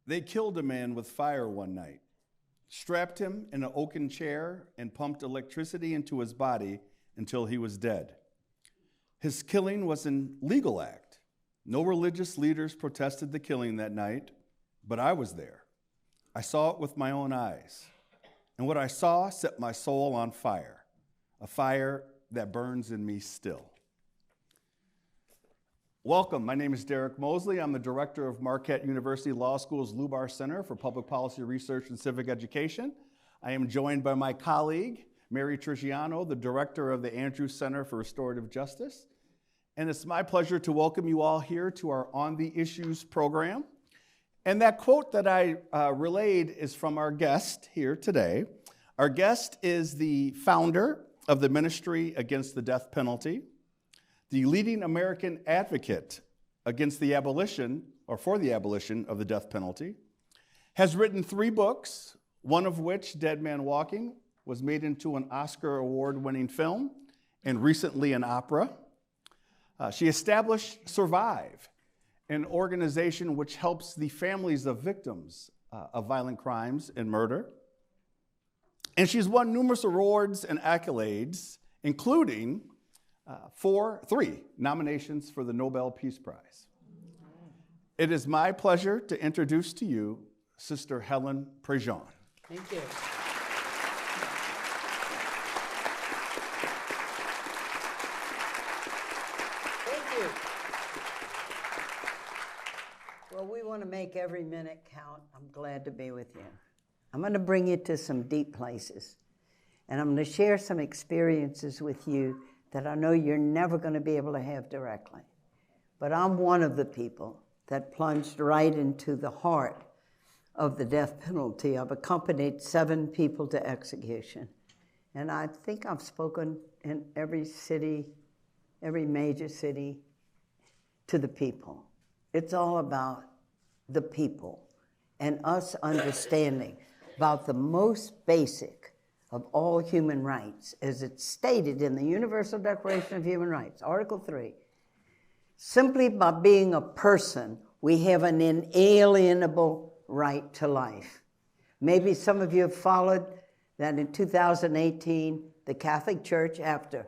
They killed a man with fire one night, strapped him in an oaken chair, and pumped electricity into his body until he was dead. His killing was an legal act. No religious leaders protested the killing that night, but I was there. I saw it with my own eyes. And what I saw set my soul on fire, a fire that burns in me still. Welcome, my name is Derek Mosley. I'm the director of Marquette University Law School's Lubar Center for Public Policy Research and Civic Education. I am joined by my colleague, Mary Trigiano, the director of the Andrews Center for Restorative Justice. And it's my pleasure to welcome you all here to our On the Issues program. And that quote that I relayed is from our guest here today. Our guest is the founder of the Ministry Against the Death Penalty, the leading American advocate against the abolition, or for the abolition of the death penalty, has written 3 books, one of which, Dead Man Walking, was made into an Oscar award-winning film and recently an opera. She established Survive, an organization which helps the families of victims of violent crimes and murder. And she's won numerous awards and accolades, including 3 nominations for the Nobel Peace Prize. It is my pleasure to introduce to you Sister Helen Prejean. Thank you. Thank you. Well, we want to make every minute count. I'm glad to be with you. I'm going to bring you to some deep places, and I'm going to share some experiences with you that I know you're never going to be able to have directly. But I'm one of the people that plunged right into the heart of the death penalty. I've accompanied 7 people to execution. And I think I've spoken in every city, every major city, to the people. It's all about the people and us understanding about the most basic of all human rights, as it's stated in the Universal Declaration of Human Rights, Article 3. Simply by being a person, we have an inalienable right to life. Maybe some of you have followed that in 2018, the Catholic Church, after,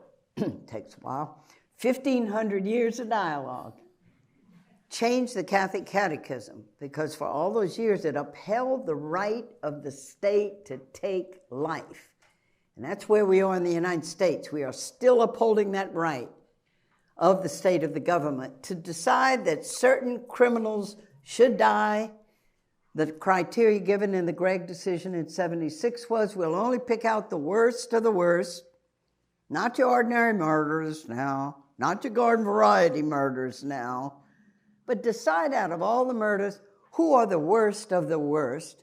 takes a while, 1,500 years of dialogue, changed the Catholic Catechism, because for all those years it upheld the right of the state to take life. And that's where we are in the United States. We are still upholding that right of the state, of the government, to decide that certain criminals should die. The criteria given in the Gregg decision in '76 was, we'll only pick out the worst of the worst, not your ordinary murderers now, not your garden variety murders now, but decide out of all the murders who are the worst of the worst,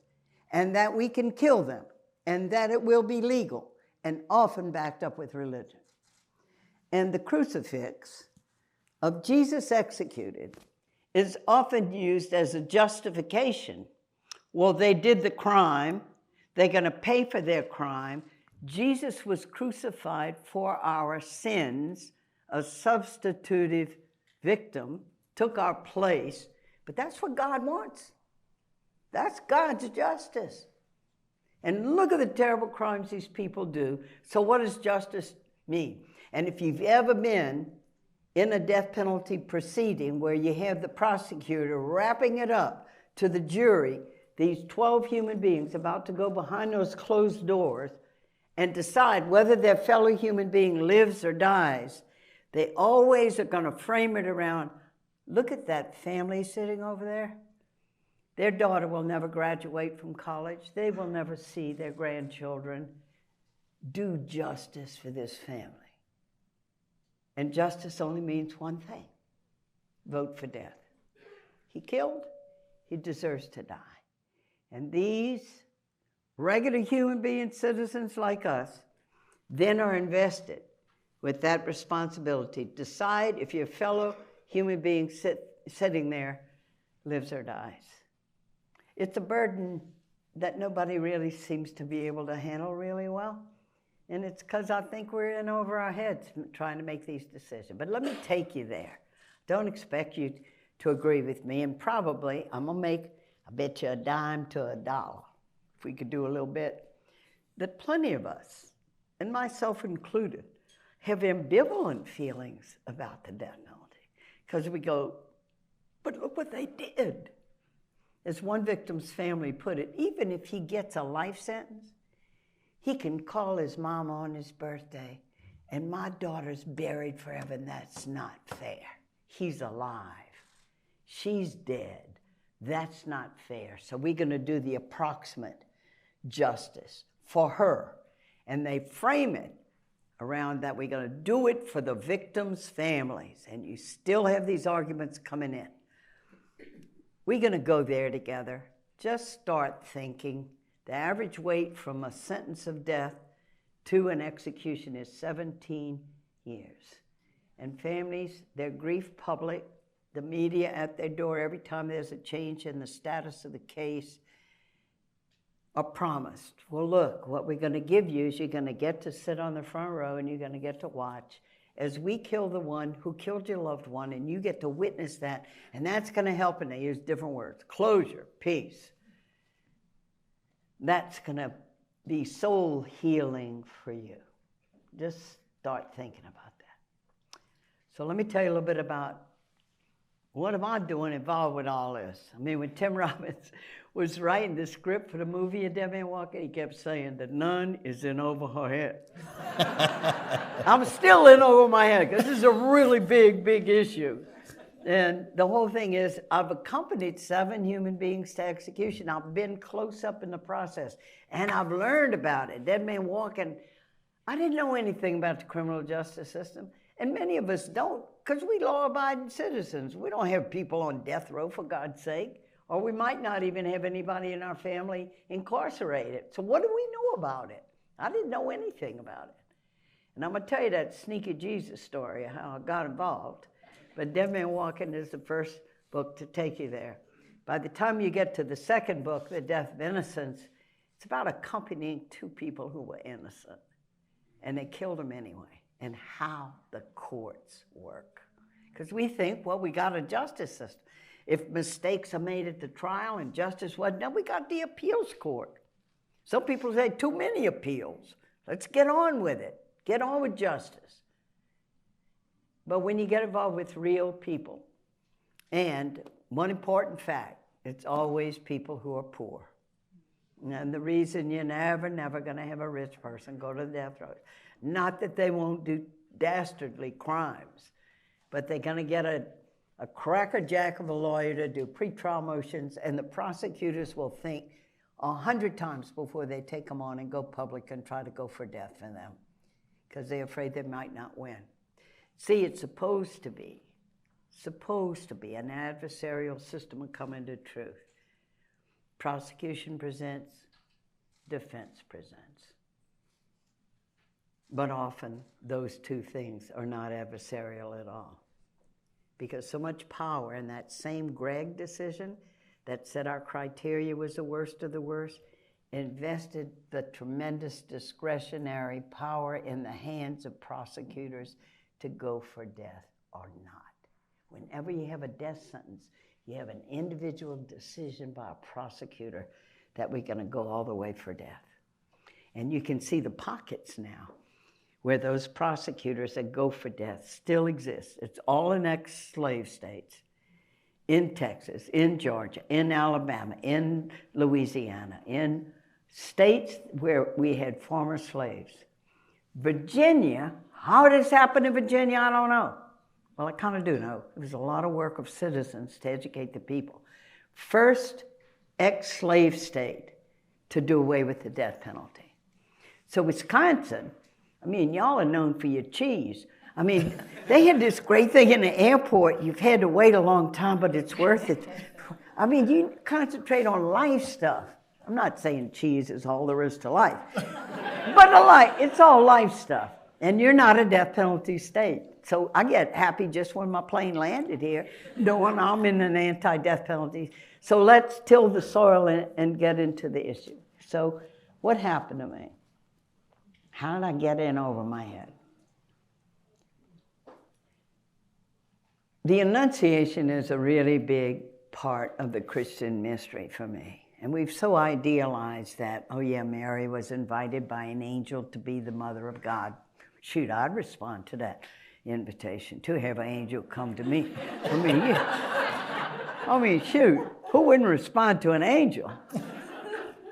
and that we can kill them, and that it will be legal, and often backed up with religion. And the crucifix of Jesus executed is often used as a justification. Well, they did the crime. They're going to pay for their crime. Jesus was crucified for our sins, a substitutive victim, took our place. But that's what God wants. That's God's justice. And look at the terrible crimes these people do. So what does justice mean? And if you've ever been in a death penalty proceeding where you have the prosecutor wrapping it up to the jury, these 12 human beings about to go behind those closed doors and decide whether their fellow human being lives or dies, they always are going to frame it around, look at that family sitting over there. Their daughter will never graduate from college. They will never see their grandchildren. Do justice for this family. And justice only means one thing: vote for death. He killed, he deserves to die. And these regular human being citizens like us then are invested with that responsibility. Decide if your fellow human being sitting there lives or dies. It's a burden that nobody really seems to be able to handle really well. And it's because I think we're in over our heads trying to make these decisions. But let me take you there. Don't expect you to agree with me. And probably I'm going to make I bet you a dime to a dollar, if we could do a little bit, that plenty of us, and myself included, have ambivalent feelings about the death penalty. Because we go, but look what they did. As one victim's family put it, even if he gets a life sentence, he can call his mama on his birthday, and my daughter's buried forever, and that's not fair. He's alive. She's dead. That's not fair. So we're going to do the approximate justice for her. And they frame it around that we're going to do it for the victims' families. And you still have these arguments coming in. We're going to go there together. Just start thinking. The average wait from a sentence of death to an execution is 17 years. And families, their grief public, the media at their door every time there's a change in the status of the case, are promised, well, look, what we're going to give you is you're going to get to sit on the front row and you're going to get to watch as we kill the one who killed your loved one, and you get to witness that, and that's going to help. And they use different words: closure, peace. That's going to be soul healing for you. Just start thinking about that. So let me tell you a little bit about what am I doing involved with all this. I mean, when Tim Robbins was writing the script for the movie of Dead Man Walking, he kept saying that none is in over her head. I'm still in over my head because this is a really big issue. And the whole thing is, I've accompanied 7 human beings to execution. I've been close up in the process, and I've learned about it. Dead Man Walking, I didn't know anything about the criminal justice system, and many of us don't, because we law-abiding citizens. We don't have people on death row, for God's sake, or we might not even have anybody in our family incarcerated. So what do we know about it? I didn't know anything about it. And I'm going to tell you that sneaky Jesus story, how I got involved. But Dead Man Walking is the first book to take you there. By the time you get to the second book, The Death of Innocence, it's about accompanying 2 people who were innocent, and they killed them anyway, and how the courts work. Because we think, well, we got a justice system. If mistakes are made at the trial and justice wasn't done, we got the appeals court. Some people say too many appeals. Let's get on with it. Get on with justice. But when you get involved with real people, and one important fact, it's always people who are poor. And the reason you're never going to have a rich person go to the death row, not that they won't do dastardly crimes, but they're going to get a crackerjack of a lawyer to do pretrial motions, and the prosecutors will think 100 times before they take them on and go public and try to go for death for them, because they're afraid they might not win. See, it's supposed to be an adversarial system of coming to truth. Prosecution presents, defense presents. But often those 2 things are not adversarial at all. Because so much power in that same Gregg decision that said our criteria was the worst of the worst, invested the tremendous discretionary power in the hands of prosecutors to go for death or not. Whenever you have a death sentence, you have an individual decision by a prosecutor that we're going to go all the way for death. And you can see the pockets now where those prosecutors that go for death still exist. It's all in ex-slave states, in Texas, in Georgia, in Alabama, in Louisiana, in states where we had former slaves. Virginia, how did this happen in Virginia, I don't know. Well, I kind of do know. It was a lot of work of citizens to educate the people. First ex-slave state to do away with the death penalty. So Wisconsin, I mean, y'all are known for your cheese. I mean, they had this great thing in the airport. You've had to wait a long time, but it's worth it. I mean, you concentrate on life stuff. I'm not saying cheese is all there is to life, but it's all life stuff. And you're not a death penalty state. So I get happy just when my plane landed here, knowing I'm in an anti-death penalty. So let's till the soil and get into the issue. So what happened to me? How did I get in over my head? The Annunciation is a really big part of the Christian mystery for me. And we've so idealized that, oh yeah, Mary was invited by an angel to be the mother of God. Shoot, I'd respond to that invitation to have an angel come to me. I mean, shoot, who wouldn't respond to an angel?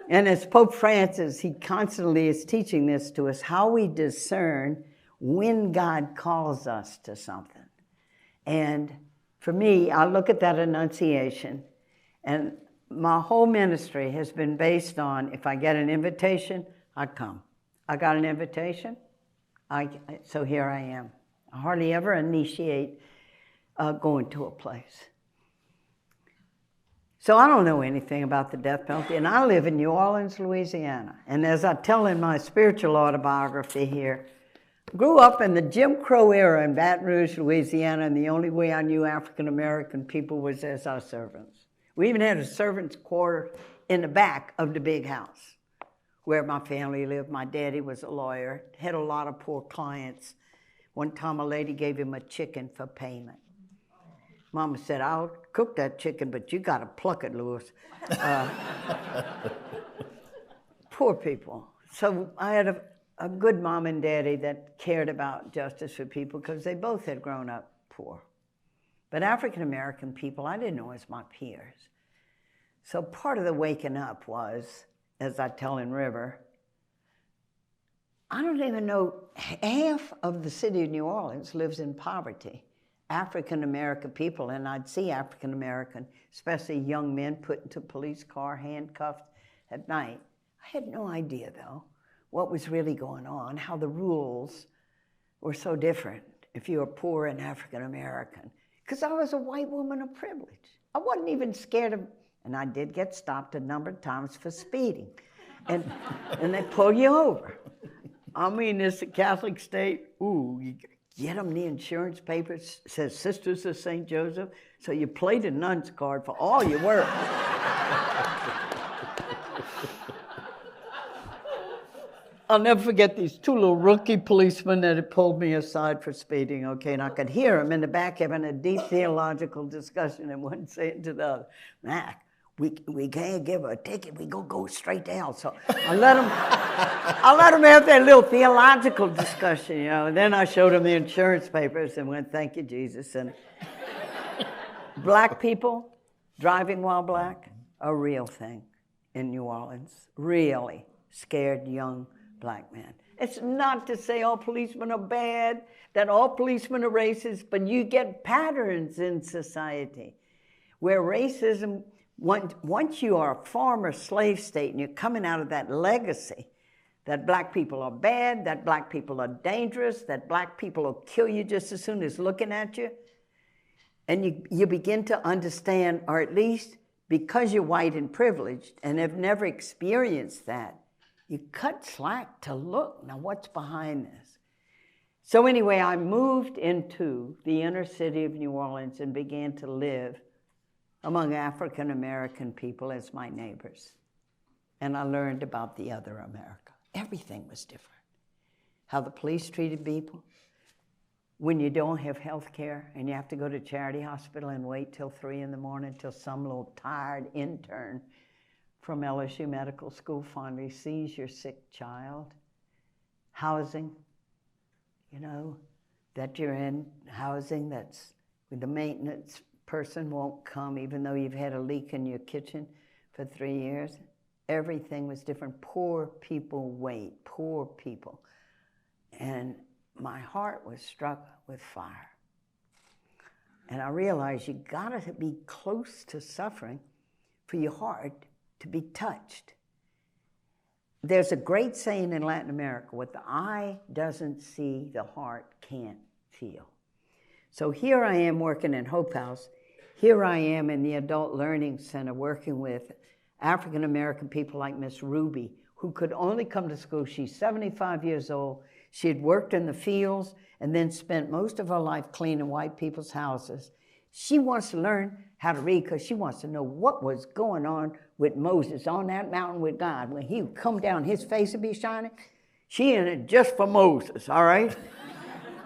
And as Pope Francis, he constantly is teaching this to us, how we discern when God calls us to something. And for me, I look at that Annunciation, and my whole ministry has been based on, if I get an invitation, I come. I got an invitation, so here I am. I hardly ever initiate going to a place. So I don't know anything about the death penalty, and I live in New Orleans, Louisiana. And as I tell in my spiritual autobiography here, grew up in the Jim Crow era in Baton Rouge, Louisiana, and the only way I knew African-American people was as our servants. We even had a servants' quarter in the back of the big house where my family lived. My daddy was a lawyer, had a lot of poor clients. One time a lady gave him a chicken for payment. Mama said, I'll cook that chicken, but you got to pluck it, Louis. Poor people. So I had a good mom and daddy that cared about justice for people because they both had grown up poor. But African-American people, I didn't know as my peers. So part of the waking up was, as I tell in River, I don't even know, half of the city of New Orleans lives in poverty. African-American people, and I'd see African-American, especially young men, put into a police car, handcuffed at night. I had no idea, though, what was really going on, how the rules were so different if you were poor and African-American. Because I was a white woman of privilege. I wasn't even scared of, and I did get stopped a number of times for speeding. And they pull you over. I mean, it's a Catholic state. Ooh, you get them the insurance papers, says Sisters of St. Joseph, so you play the nun's card for all your work. I'll never forget these two little rookie policemen that had pulled me aside for speeding, okay, and I could hear them in the back having a deep theological discussion, and one saying to the other, Mac, we can't give a ticket, we go straight to hell. So I let them have their little theological discussion, you know, and then I showed them the insurance papers and went, thank you, Jesus. And black people driving while black, a real thing in New Orleans, really scared young black men. It's not to say all policemen are bad, that all policemen are racist, but you get patterns in society where racism, once you are a former slave state and you're coming out of that legacy, that black people are bad, that black people are dangerous, that black people will kill you just as soon as looking at you, and you begin to understand, or at least because you're white and privileged and have never experienced that, you cut slack to look, now what's behind this? So anyway, I moved into the inner city of New Orleans and began to live among African-American people as my neighbors. And I learned about the other America. Everything was different. How the police treated people. When you don't have health care and you have to go to Charity Hospital and wait till 3 in the morning till some little tired intern from LSU Medical School finally sees your sick child. Housing, you know, that you're in housing that's with the maintenance person won't come even though you've had a leak in your kitchen for 3 years. Everything was different. Poor people wait, poor people. And my heart was struck with fire. And I realized you gotta be close to suffering for your heart to be touched. There's a great saying in Latin America, what the eye doesn't see, the heart can't feel. So here I am working in Hope House. Here I am in the Adult Learning Center working with African-American people like Miss Ruby, who could only come to school. She's 75 years old. She had worked in the fields and then spent most of her life cleaning white people's houses. She wants to learn how to read because she wants to know what was going on with Moses on that mountain with God. When he would come down, his face would be shining. She in it just for Moses, all right?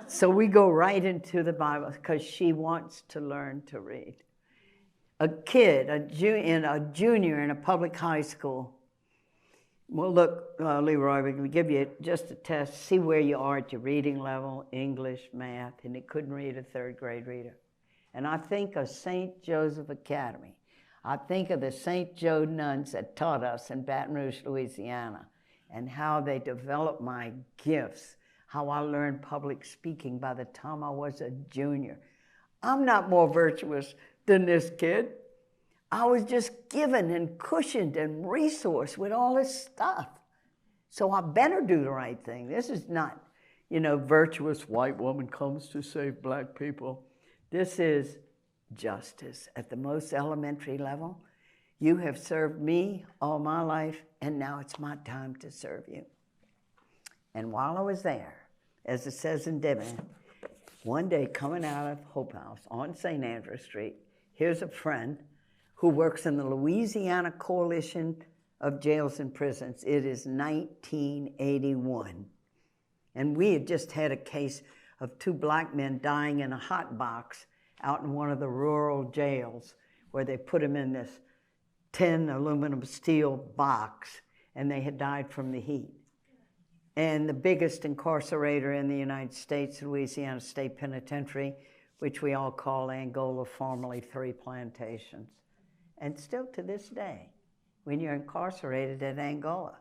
So we go right into the Bible because she wants to learn to read. a kid, a junior in a public high school. Well, look, Leroy, we're going to give you just a test, see where you are at your reading level, English, math, and he couldn't read a third grade reader. And I think of St. Joseph Academy. I think of the St. Joe nuns that taught us in Baton Rouge, Louisiana, and how they developed my gifts, how I learned public speaking by the time I was a junior. I'm not more virtuous than this kid. I was just given and cushioned and resourced with all this stuff. So I better do the right thing. This is not, virtuous white woman comes to save black people. This is justice at the most elementary level. You have served me all my life, and now it's my time to serve you. And while I was there, as it says in Devon, one day coming out of Hope House on St. Andrew Street, here's a friend who works in the Louisiana Coalition of Jails and Prisons. It is 1981. And we had just had a case of 2 black men dying in a hot box out in one of the rural jails where they put them in this tin aluminum steel box, and they had died from the heat. And the biggest incarcerator in the United States, Louisiana State Penitentiary, which we all call Angola, formerly 3 plantations. And still to this day, when you're incarcerated at Angola,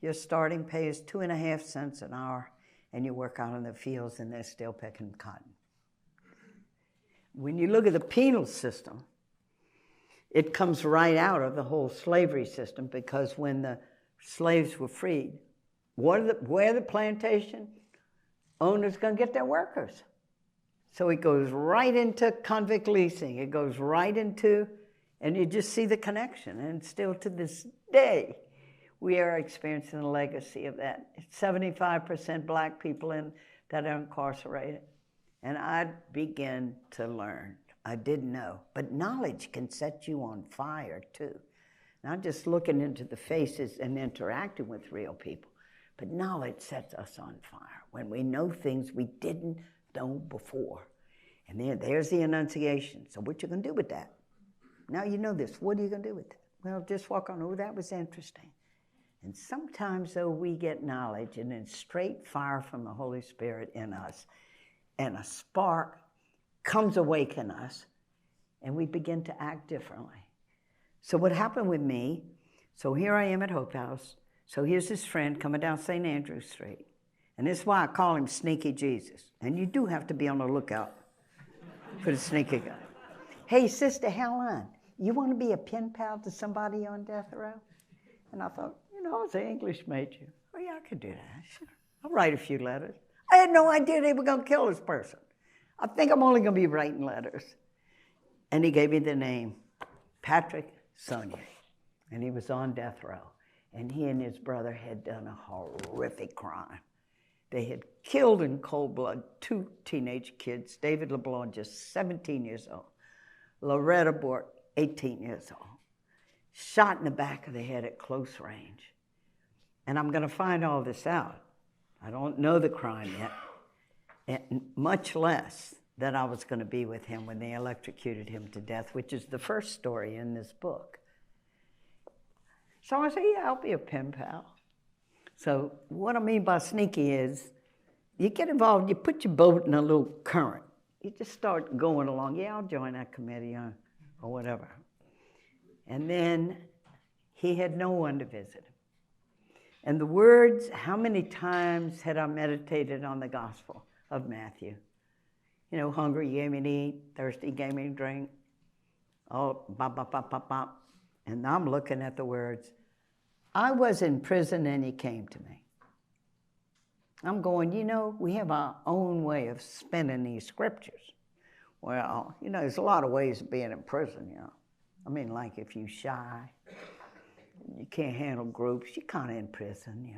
your starting pay is 2.5 cents an hour, and you work out in the fields and they're still picking cotton. When you look at the penal system, it comes right out of the whole slavery system, because when the slaves were freed, where the plantation owners going to get their workers? So it goes right into convict leasing. It goes right into, and you just see the connection. And still to this day, we are experiencing the legacy of that. 75% black people that are incarcerated. And I began to learn. I didn't know. But knowledge can set you on fire, too. Not just looking into the faces and interacting with real people, but knowledge sets us on fire when we know things we didn't know before. And there's the enunciation. So what you going to do with that? Now you know this. What are you going to do with it? Well, just walk on. Oh, that was interesting. And sometimes, though, we get knowledge and then straight fire from the Holy Spirit in us, and a spark comes awake in us, and we begin to act differently. So what happened with me, so here I am at Hope House. So here's this friend coming down St. Andrew Street. And this is why I call him Sneaky Jesus. And you do have to be on the lookout for the sneaky guy. Hey, Sister Helen, you want to be a pen pal to somebody on death row? And I thought, I was an English major. Oh, yeah, I could do that. Sure. I'll write a few letters. I had no idea they were going to kill this person. I think I'm only going to be writing letters. And he gave me the name, Patrick Sonnier. And he was on death row. And he and his brother had done a horrific crime. They had killed in cold blood 2 teenage kids, David LeBlanc, just 17 years old, Loretta Bork, 18 years old, shot in the back of the head at close range. And I'm going to find all this out. I don't know the crime yet, and much less that I was going to be with him when they electrocuted him to death, which is the first story in this book. So I said, yeah, I'll be a pen pal. So what I mean by sneaky is you get involved, you put your boat in a little current. You just start going along. Yeah, I'll join that committee or whatever. And then he had no one to visit him. And the words, how many times had I meditated on the gospel of Matthew? Hungry, you gave me to eat. Thirsty, you gave me to drink. Oh, bop, bop, bop, bop, bop. And I'm looking at the words, I was in prison and you came to me. I'm going, we have our own way of spinning these scriptures. Well, there's a lot of ways of being in prison, I mean, like if you're shy, you can't handle groups, you're kind of in prison,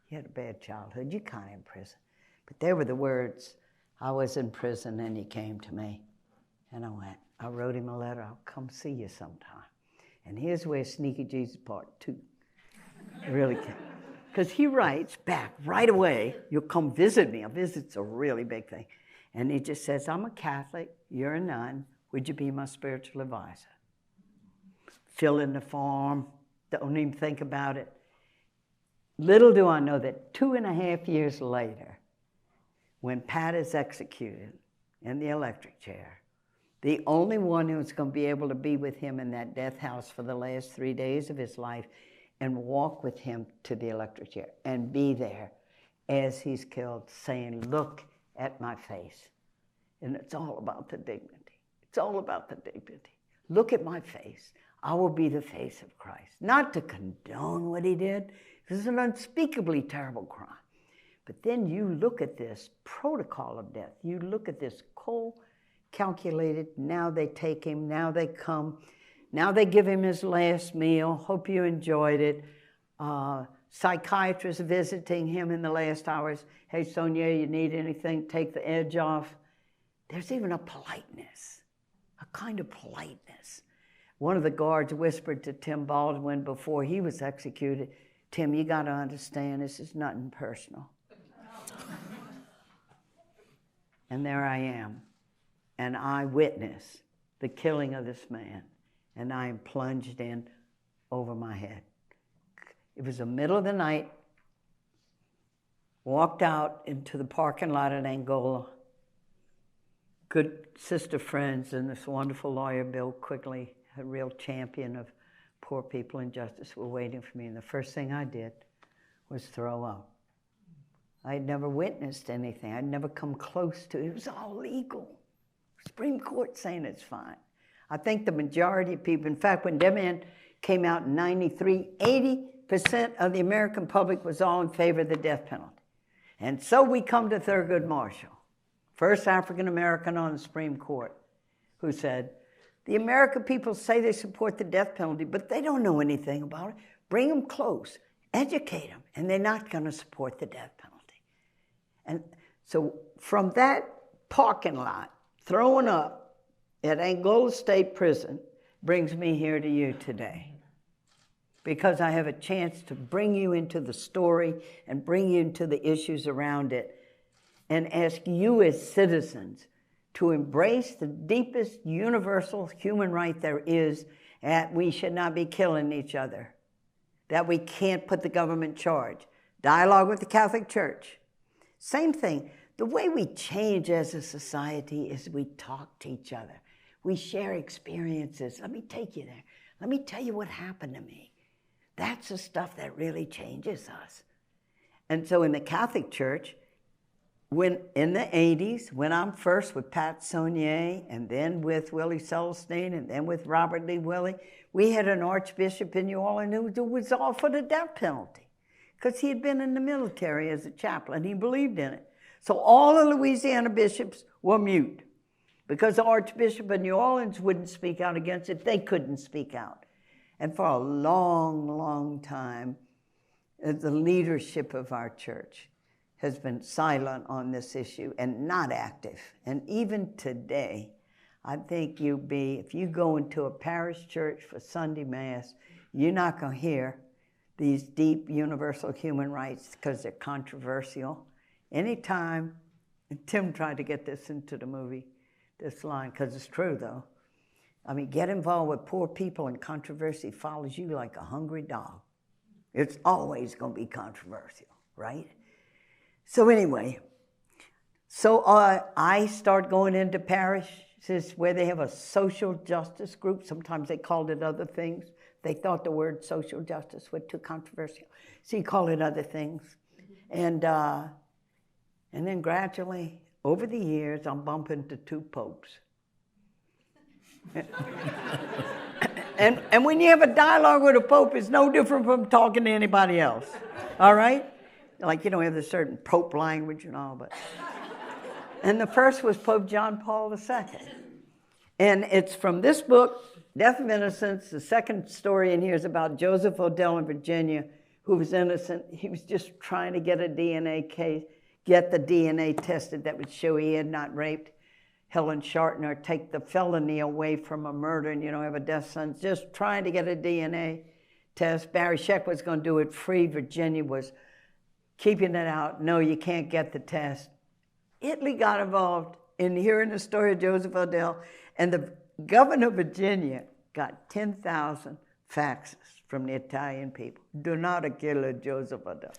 You had a bad childhood, you're kind of in prison. But there were the words, I was in prison and you came to me. And I wrote him a letter, I'll come see you sometime. And here's where Sneaky Jesus Part 2 really came. Because he writes back right away, you'll come visit me. A visit's a really big thing. And he just says, I'm a Catholic, you're a nun, would you be my spiritual advisor? fill in the form, don't even think about it. Little do I know that 2.5 years later, when Pat is executed in the electric chair, the only one who's going to be able to be with him in that death house for the last 3 days of his life and walk with him to the electric chair and be there as he's killed, saying, look at my face. And it's all about the dignity. It's all about the dignity. Look at my face. I will be the face of Christ. Not to condone what he did. This is an unspeakably terrible crime. But then you look at this protocol of death. You look at this cold, calculated, now they take him, now they come, now they give him his last meal, hope you enjoyed it. Psychiatrist visiting him in the last hours, hey Sonia, you need anything, take the edge off. There's even a politeness, a kind of politeness. One of the guards whispered to Tim Baldwin before he was executed, Tim, you got to understand, this is nothing personal. And there I am. And I witness the killing of this man, and I am plunged in over my head. It was the middle of the night, walked out into the parking lot in Angola. Good sister friends and this wonderful lawyer, Bill Quigley, a real champion of poor people and justice, were waiting for me. And the first thing I did was throw up. I had never witnessed anything. I'd never come close to it. It was all legal. Supreme Court saying it's fine. I think the majority of people, in fact, when that man came out in 93, 80% of the American public was all in favor of the death penalty. And so we come to Thurgood Marshall, first African-American on the Supreme Court, who said, the American people say they support the death penalty, but they don't know anything about it. Bring them close, educate them, and they're not going to support the death penalty. And so from that parking lot, throwing up at Angola State Prison brings me here to you today, because I have a chance to bring you into the story and bring you into the issues around it and ask you as citizens to embrace the deepest universal human right there is, that we should not be killing each other, that we can't put the government in charge. Dialogue with the Catholic Church. Same thing. The way we change as a society is we talk to each other. We share experiences. Let me take you there. Let me tell you what happened to me. That's the stuff that really changes us. And so in the Catholic Church, when in the 80s, when I'm first with Pat Saunier, and then with Willie Celestine, and then with Robert Lee Willie, we had an archbishop in New Orleans who was all for the death penalty because he had been in the military as a chaplain. He believed in it. So all the Louisiana bishops were mute. Because the Archbishop of New Orleans wouldn't speak out against it, they couldn't speak out. And for a long, long time, the leadership of our church has been silent on this issue and not active. And even today, I think if you go into a parish church for Sunday Mass, you're not going to hear these deep universal human rights because they're controversial. Anytime, and Tim tried to get this into the movie, this line, because it's true though. I mean, get involved with poor people and controversy follows you like a hungry dog. It's always going to be controversial, right? So anyway, I start going into parishes where they have a social justice group. Sometimes they called it other things. They thought the word social justice was too controversial. So you call it other things. And then gradually, over the years, I'm bumping into 2 popes. and when you have a dialogue with a pope, it's no different from talking to anybody else. All right? Like, you don't have this certain pope language and all, but... And the first was Pope John Paul II. And it's from this book, Death of Innocence. The second story in here is about Joseph Odell in Virginia, who was innocent. He was just trying to get a DNA case, get the DNA tested that would show he had not raped Helen Shartner, take the felony away from a murder and, have a death sentence, just trying to get a DNA test. Barry Scheck was going to do it free. Virginia was keeping it out. No, you can't get the test. Italy got involved in hearing the story of Joseph Odell, and the governor of Virginia got $10,000 faxes from the Italian people. Do not kill Joseph Adele.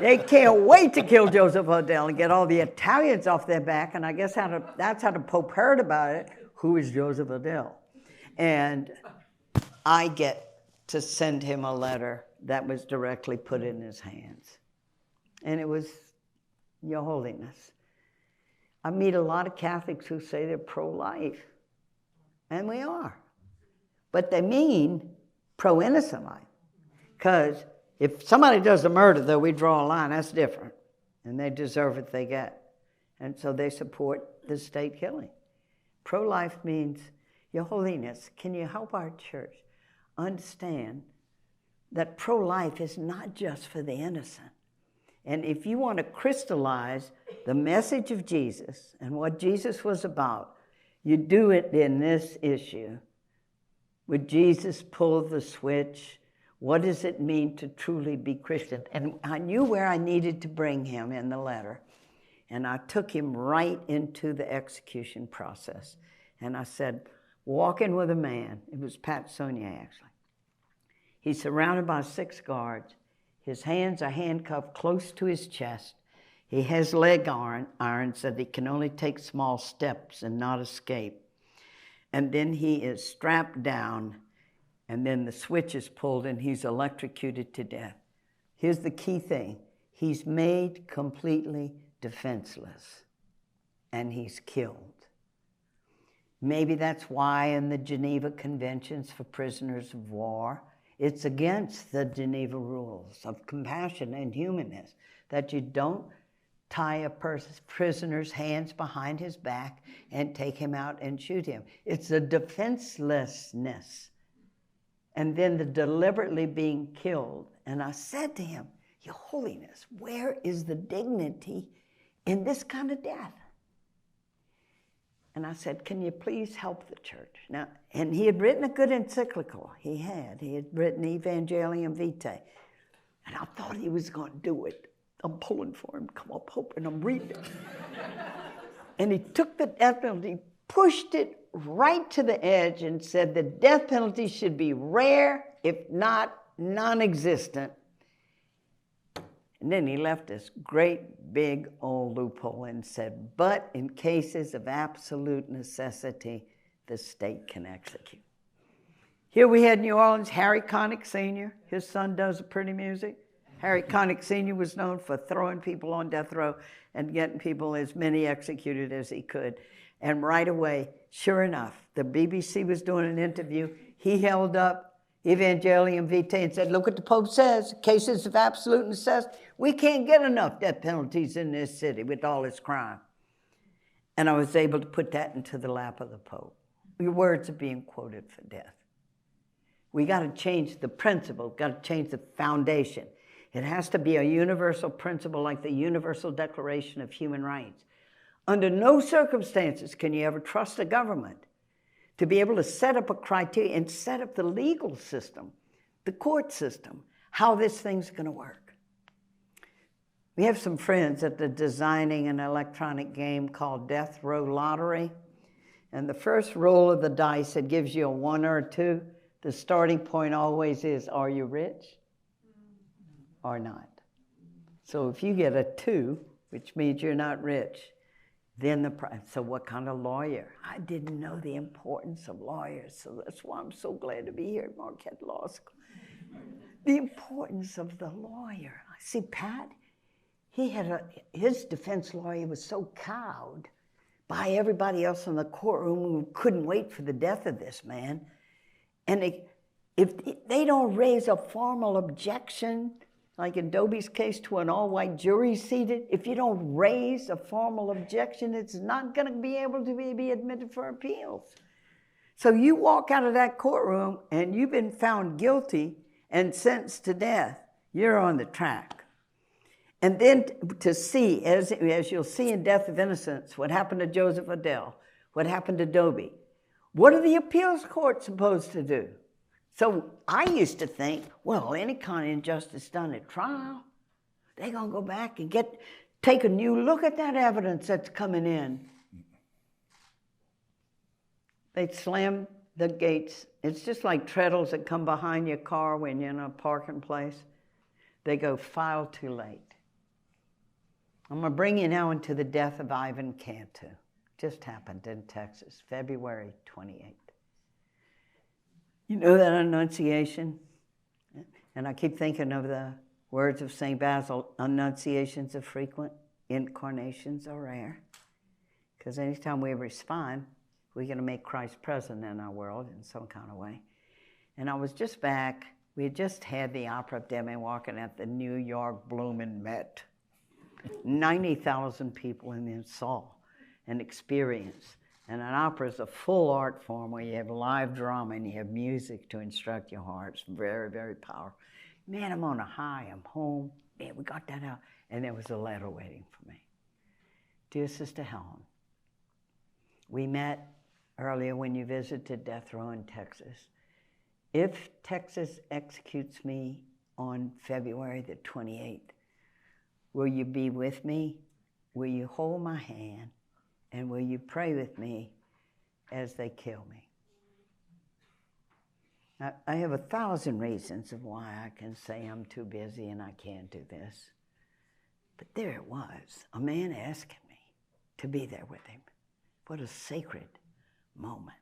They can't wait to kill Joseph Adele and get all the Italians off their back. And I guess that's how the Pope heard about it. Who is Joseph Adele? And I get to send him a letter that was directly put in his hands. And it was, Your Holiness, I meet a lot of Catholics who say they're pro-life. And we are. But they mean pro-innocent life. Because if somebody does a murder, though, we draw a line. That's different. And they deserve what they get. And so they support the state killing. Pro-life means, Your Holiness, can you help our church understand that pro-life is not just for the innocent? And if you want to crystallize the message of Jesus and what Jesus was about, you do it in this issue. Would Jesus pull the switch? What does it mean to truly be Christian? And I knew where I needed to bring him in the letter. And I took him right into the execution process. And I said, walking with a man. It was Pat Saunier, actually. He's surrounded by 6 guards. His hands are handcuffed close to his chest. He has leg irons that he can only take small steps and not escape. And then he is strapped down, and then the switch is pulled, and he's electrocuted to death. Here's the key thing. He's made completely defenseless, and he's killed. Maybe that's why in the Geneva Conventions for Prisoners of War, it's against the Geneva rules of compassion and humanness that you don't tie a prisoner's hands behind his back and take him out and shoot him. It's the defenselessness. And then the deliberately being killed. And I said to him, Your Holiness, where is the dignity in this kind of death? And I said, can you please help the church? Now, and he had written a good encyclical. He had written Evangelium Vitae. And I thought he was going to do it. I'm pulling for him. Come on, Pope, and I'm reading it. And he took the death penalty, pushed it right to the edge, and said the death penalty should be rare, if not non-existent. And then he left this great big old loophole and said, but in cases of absolute necessity, the state can execute. Here we had New Orleans, Harry Connick Sr. His son does the pretty music. Harry Connick Sr. was known for throwing people on death row and getting people as many executed as he could. And right away, sure enough, the BBC was doing an interview. He held up Evangelium Vitae and said, look what the Pope says, cases of absolute necessity. We can't get enough death penalties in this city with all its crime. And I was able to put that into the lap of the Pope. Your words are being quoted for death. We got to change the principle, got to change the foundation. It has to be a universal principle like the Universal Declaration of Human Rights. Under no circumstances can you ever trust a government to be able to set up a criteria and set up the legal system, the court system, how this thing's going to work. We have some friends that are designing an electronic game called Death Row Lottery. And the first roll of the dice, it gives you a 1 or a 2. The starting point always is, are you rich or not? So if you get a 2, which means you're not rich, then so what kind of lawyer? I didn't know the importance of lawyers, so that's why I'm so glad to be here at Marquette Law School. The importance of the lawyer. See, Pat, his defense lawyer was so cowed by everybody else in the courtroom who couldn't wait for the death of this man. And if they don't raise a formal objection, like in Dobie's case, to an all-white jury seated, if you don't raise a formal objection, it's not going to be able to be admitted for appeals. So you walk out of that courtroom and you've been found guilty and sentenced to death, you're on the track. And then to see, as you'll see in Death of Innocence, what happened to Joseph Adele, what happened to Dobie, what are the appeals courts supposed to do? So I used to think, well, any kind of injustice done at trial, they're going to go back and take a new look at that evidence that's coming in. They'd slam the gates, it's just like treadles that come behind your car when you're in a parking place. They go file too late. I'm going to bring you now into the death of Ivan Cantu. Just happened in Texas, February 28th. You know that Annunciation? And I keep thinking of the words of St. Basil, Annunciations are frequent, incarnations are rare. Because anytime we respond, we're going to make Christ present in our world in some kind of way. And I was just back. We had just had the opera of Demi walking at the New York Bloomin' Met. 90,000 people in there saw and experienced. And an opera is a full art form where you have live drama and you have music to instruct your heart. It's very, very powerful. Man, I'm on a high. I'm home. Man, we got that out. And there was a letter waiting for me. Dear Sister Helen, we met earlier when you visited death row in Texas. If Texas executes me on February the 28th, will you be with me? Will you hold my hand? And will you pray with me as they kill me? Now, I have 1,000 reasons of why I can say I'm too busy and I can't do this. But there it was, a man asking me to be there with him. What a sacred moment.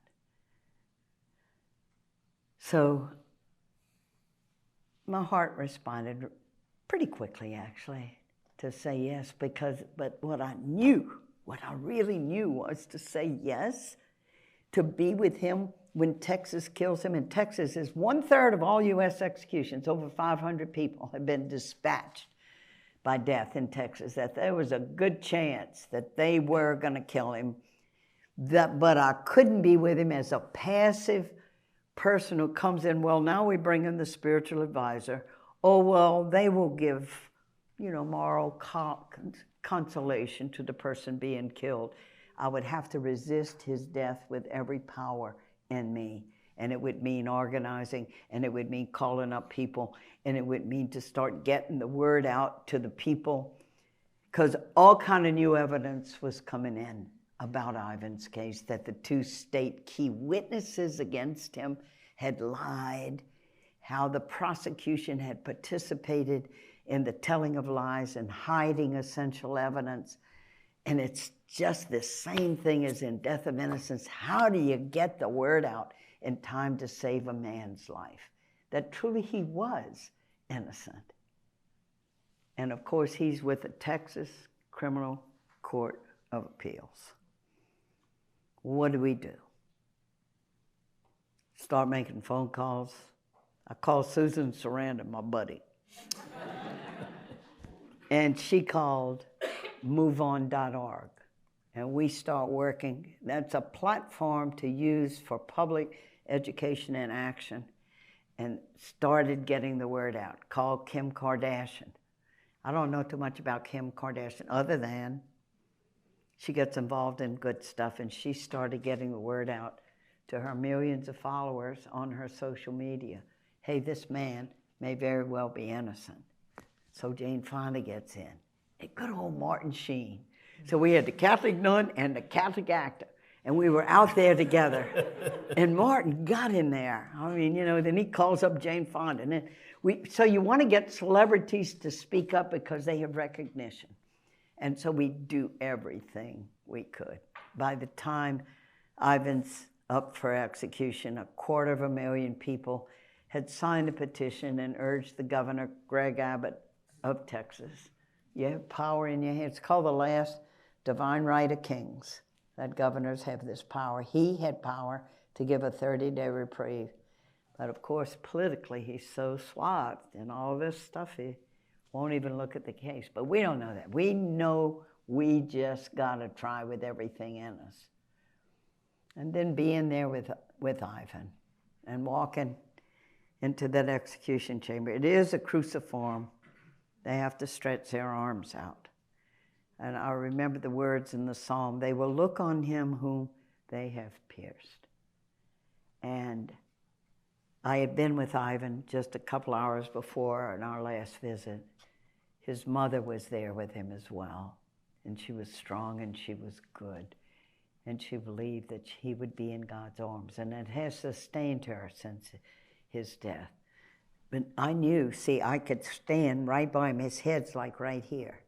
So my heart responded pretty quickly, actually, to say yes, but what I really knew was to say yes, to be with him when Texas kills him. And Texas is 1/3 of all U.S. executions. Over 500 people have been dispatched by death in Texas, that there was a good chance that they were going to kill him. But I couldn't be with him as a passive person who comes in, well, now we bring in the spiritual advisor. Oh, well, they will give, moral consolation to the person being killed. I would have to resist his death with every power in me. And it would mean organizing, and it would mean calling up people, and it would mean to start getting the word out to the people, because all kind of new evidence was coming in about Ivan's case, that the 2 state key witnesses against him had lied, how the prosecution had participated in the telling of lies and hiding essential evidence. And it's just the same thing as in death of innocence. How do you get the word out in time to save a man's life? That truly he was innocent. And of course, he's with the Texas Criminal Court of Appeals. What do? Start making phone calls. I called Susan Sarandon, my buddy. And she called moveon.org. And we start working. That's a platform to use for public education and action. And started getting the word out. Called Kim Kardashian. I don't know too much about Kim Kardashian other than she gets involved in good stuff, and she started getting the word out to her millions of followers on her social media. Hey, this man may very well be innocent. So Jane Fonda gets in. A good old Martin Sheen. So we had the Catholic nun and the Catholic actor, and we were out there together. And Martin got in there. I mean, then he calls up Jane Fonda. And then so you want to get celebrities to speak up because they have recognition. And so we do everything we could. By the time Ivan's up for execution, 250,000 people had signed a petition and urged the governor, Greg Abbott of Texas. You have power in your hands. It's called the last divine right of kings, that governors have this power. He had power to give a 30-day reprieve. But of course, politically, he's so swathed in all this stuff, he won't even look at the case. But we don't know that. We know we just got to try with everything in us. And then being there with Ivan and walking into that execution chamber. It is a cruciform. They have to stretch their arms out. And I remember the words in the psalm, they will look on him whom they have pierced. And I had been with Ivan just a couple hours before in our last visit. His mother was there with him as well. And she was strong and she was good. and she believed that he would be in God's arms, and it has sustained her since his death. But I knew, see, I could stand right by him. His head's like right here,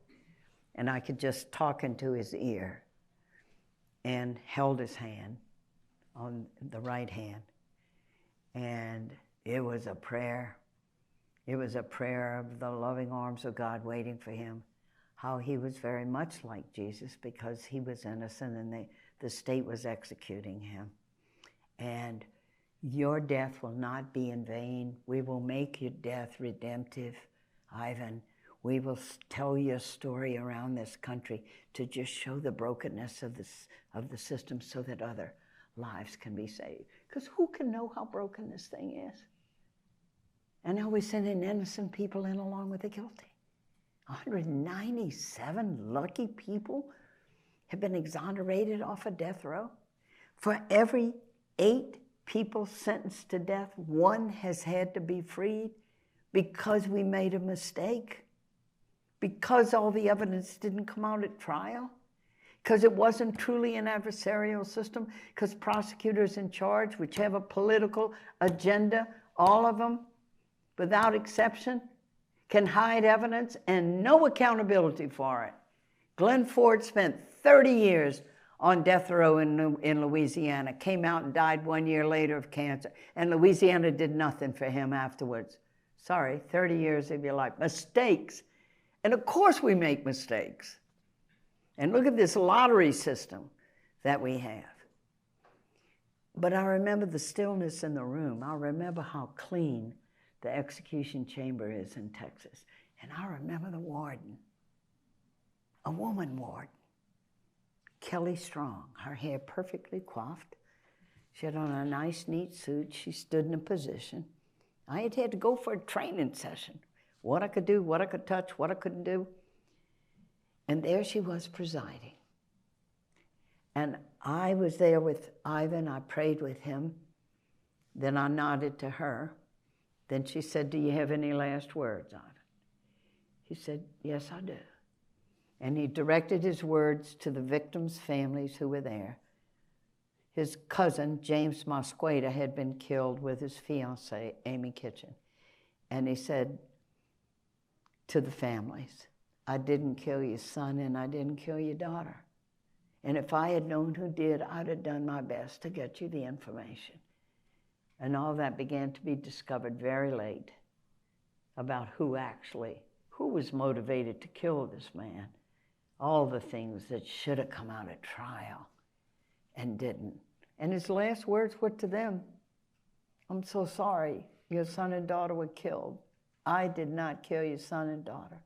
and I could just talk into his ear and held his hand on the right hand. And it was a prayer. It was a prayer of the loving arms of God waiting for him. How he was very much like Jesus because he was innocent and the state was executing him. And your death will not be in vain. We will make your death redemptive, Ivan. We will tell your story around this country to just show the brokenness of the system so that other lives can be saved. Because who can know how broken this thing is? And now we're sending innocent people in along with the guilty. 197 lucky people have been exonerated off of death row. For every 8 people sentenced to death, 1 has had to be freed because we made a mistake, because all the evidence didn't come out at trial, because it wasn't truly an adversarial system, because prosecutors in charge, which have a political agenda, all of them, without exception, can hide evidence and no accountability for it. Glenn Ford spent 30 years on death row in Louisiana, came out and died 1 year later of cancer, and Louisiana did nothing for him afterwards. Sorry, 30 years of your life. Mistakes. And of course we make mistakes. And look at this lottery system that we have. But I remember the stillness in the room. I remember how clean the execution chamber is in Texas. And I remember the warden, a woman warden, Kelly Strong, her hair perfectly coiffed. She had on a nice, neat suit. She stood in a position. I had to go for a training session. What I could do, what I could touch, what I couldn't do. And there she was presiding. And I was there with Ivan. I prayed with him. Then I nodded to her. Then she said, "Do you have any last words, Ivan?" He said, "Yes, I do." And he directed his words to the victims' families who were there. His cousin, James Mosqueda, had been killed with his fiancée, Amy Kitchen. And he said to the families, "I didn't kill your son and I didn't kill your daughter. And if I had known who did, I'd have done my best to get you the information." And all that began to be discovered very late about who was motivated to kill this man. All the things that should have come out at trial and didn't. And his last words were to them, "I'm so sorry your son and daughter were killed. I did not kill your son and daughter."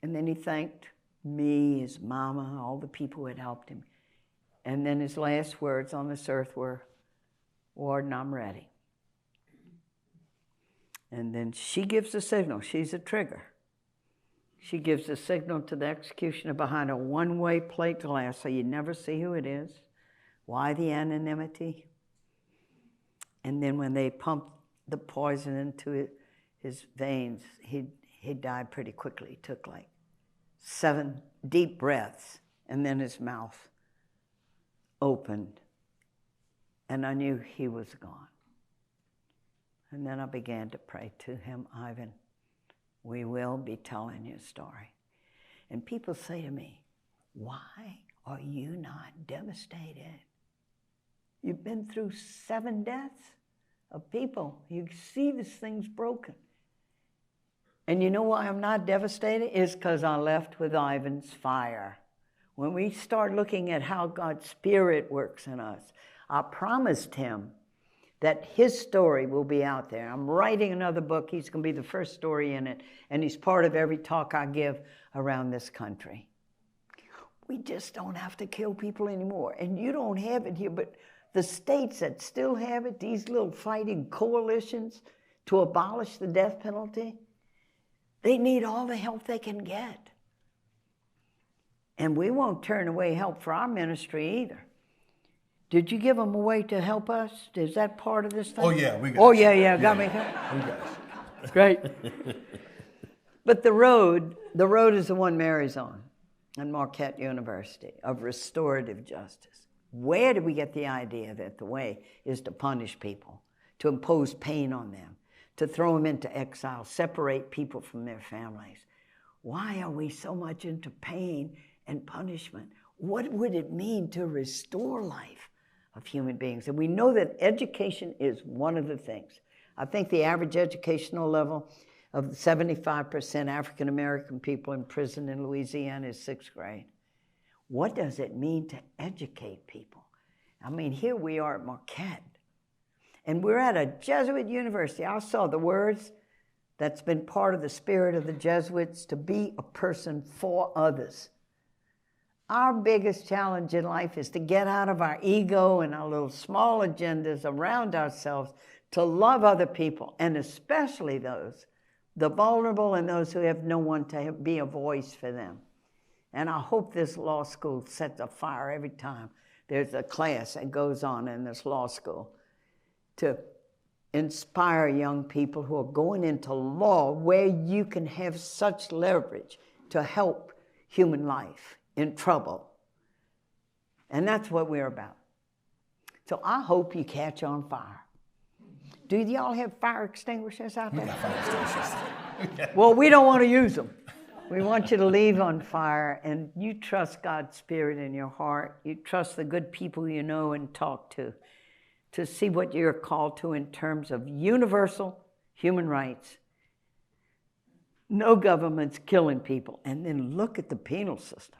And then he thanked me, his mama, all the people who had helped him. And then his last words on this earth were, "Warden, I'm ready." And then she gives the signal. She's a trigger. She gives the signal to the executioner behind a one-way plate glass so you never see who it is. Why the anonymity? And then when they pumped the poison into his veins, he died pretty quickly. He took like 7 deep breaths, and then his mouth opened. And I knew he was gone. And then I began to pray to him, "Ivan, we will be telling your story." And people say to me, "Why are you not devastated? You've been through 7 deaths of people. You see this thing's broken." And you know why I'm not devastated? It's because I left with Ivan's fire. When we start looking at how God's Spirit works in us, I promised him that his story will be out there. I'm writing another book. He's going to be the first story in it, and he's part of every talk I give around this country. We just don't have to kill people anymore. And you don't have it here, but the states that still have it, these little fighting coalitions to abolish the death penalty, they need all the help they can get. And we won't turn away help for our ministry either. Did you give them away to help us? Is that part of this thing? Oh, yeah, we got Oh, it. yeah, got me. We got it. Great. But the road is the one Mary's on. and Marquette University of restorative justice. Where did we get the idea that the way is to punish people, to impose pain on them, to throw them into exile, separate people from their families? Why are we so much into pain and punishment? What would it mean to restore life of human beings? And we know that education is one of the things. I think the average educational level of 75% African American people in prison in Louisiana is 6th grade. What does it mean to educate people? I mean, here we are at Marquette, and we're at a Jesuit university. I saw the words that's been part of the spirit of the Jesuits, to be a person for others. Our biggest challenge in life is to get out of our ego and our little small agendas around ourselves, to love other people, and especially those, the vulnerable and those who have no one to be a voice for them. And I hope this law school sets a fire every time there's a class that goes on in this law school to inspire young people who are going into law, where you can have such leverage to help human life in trouble. And that's what we're about. So I hope you catch on fire. Do y'all have fire extinguishers out there? We got fire extinguishers. Well, we don't want to use them. We want you to leave on fire, and you trust God's Spirit in your heart. You trust the good people you know and talk to see what you're called to in terms of universal human rights. No government's killing people. And then look at the penal system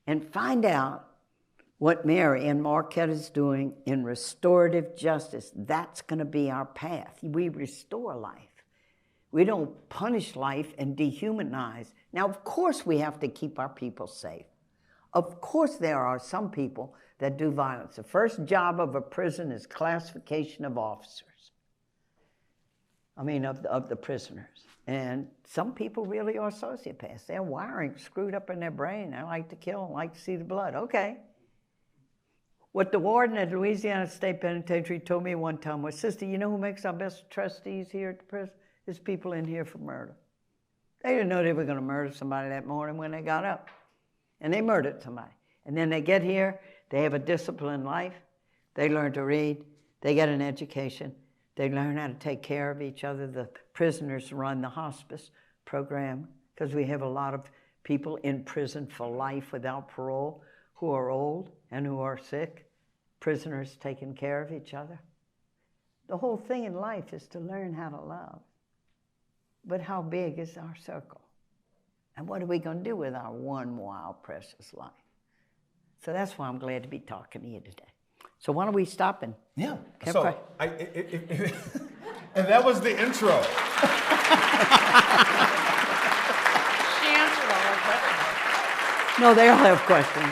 and find out what Mary and Marquette is doing in restorative justice. That's going to be our path. We restore life. We don't punish life and dehumanize. Now, of course, we have to keep our people safe. Of course, there are some people that do violence. The first job of a prison is classification of officers. Of the prisoners. And some people really are sociopaths. Their wiring screwed up in their brain. They like to kill and like to see the blood. Okay. What the warden at Louisiana State Penitentiary told me one time was, "Sister, you know who makes our best trustees here at the prison? It's people in here for murder." They didn't know they were going to murder somebody that morning when they got up. And they murdered somebody. And then they get here, they have a disciplined life, they learn to read, they get an education, they learn how to take care of each other. The prisoners run the hospice program, because we have a lot of people in prison for life without parole who are old and who are sick. Prisoners taking care of each other. The whole thing in life is to learn how to love. But how big is our circle? And what are we going to do with our one wild, precious life? So that's why I'm glad to be talking to you today. So why don't we stop and... Yeah. So, and that was the intro. She answered all our questions. No, they all have questions.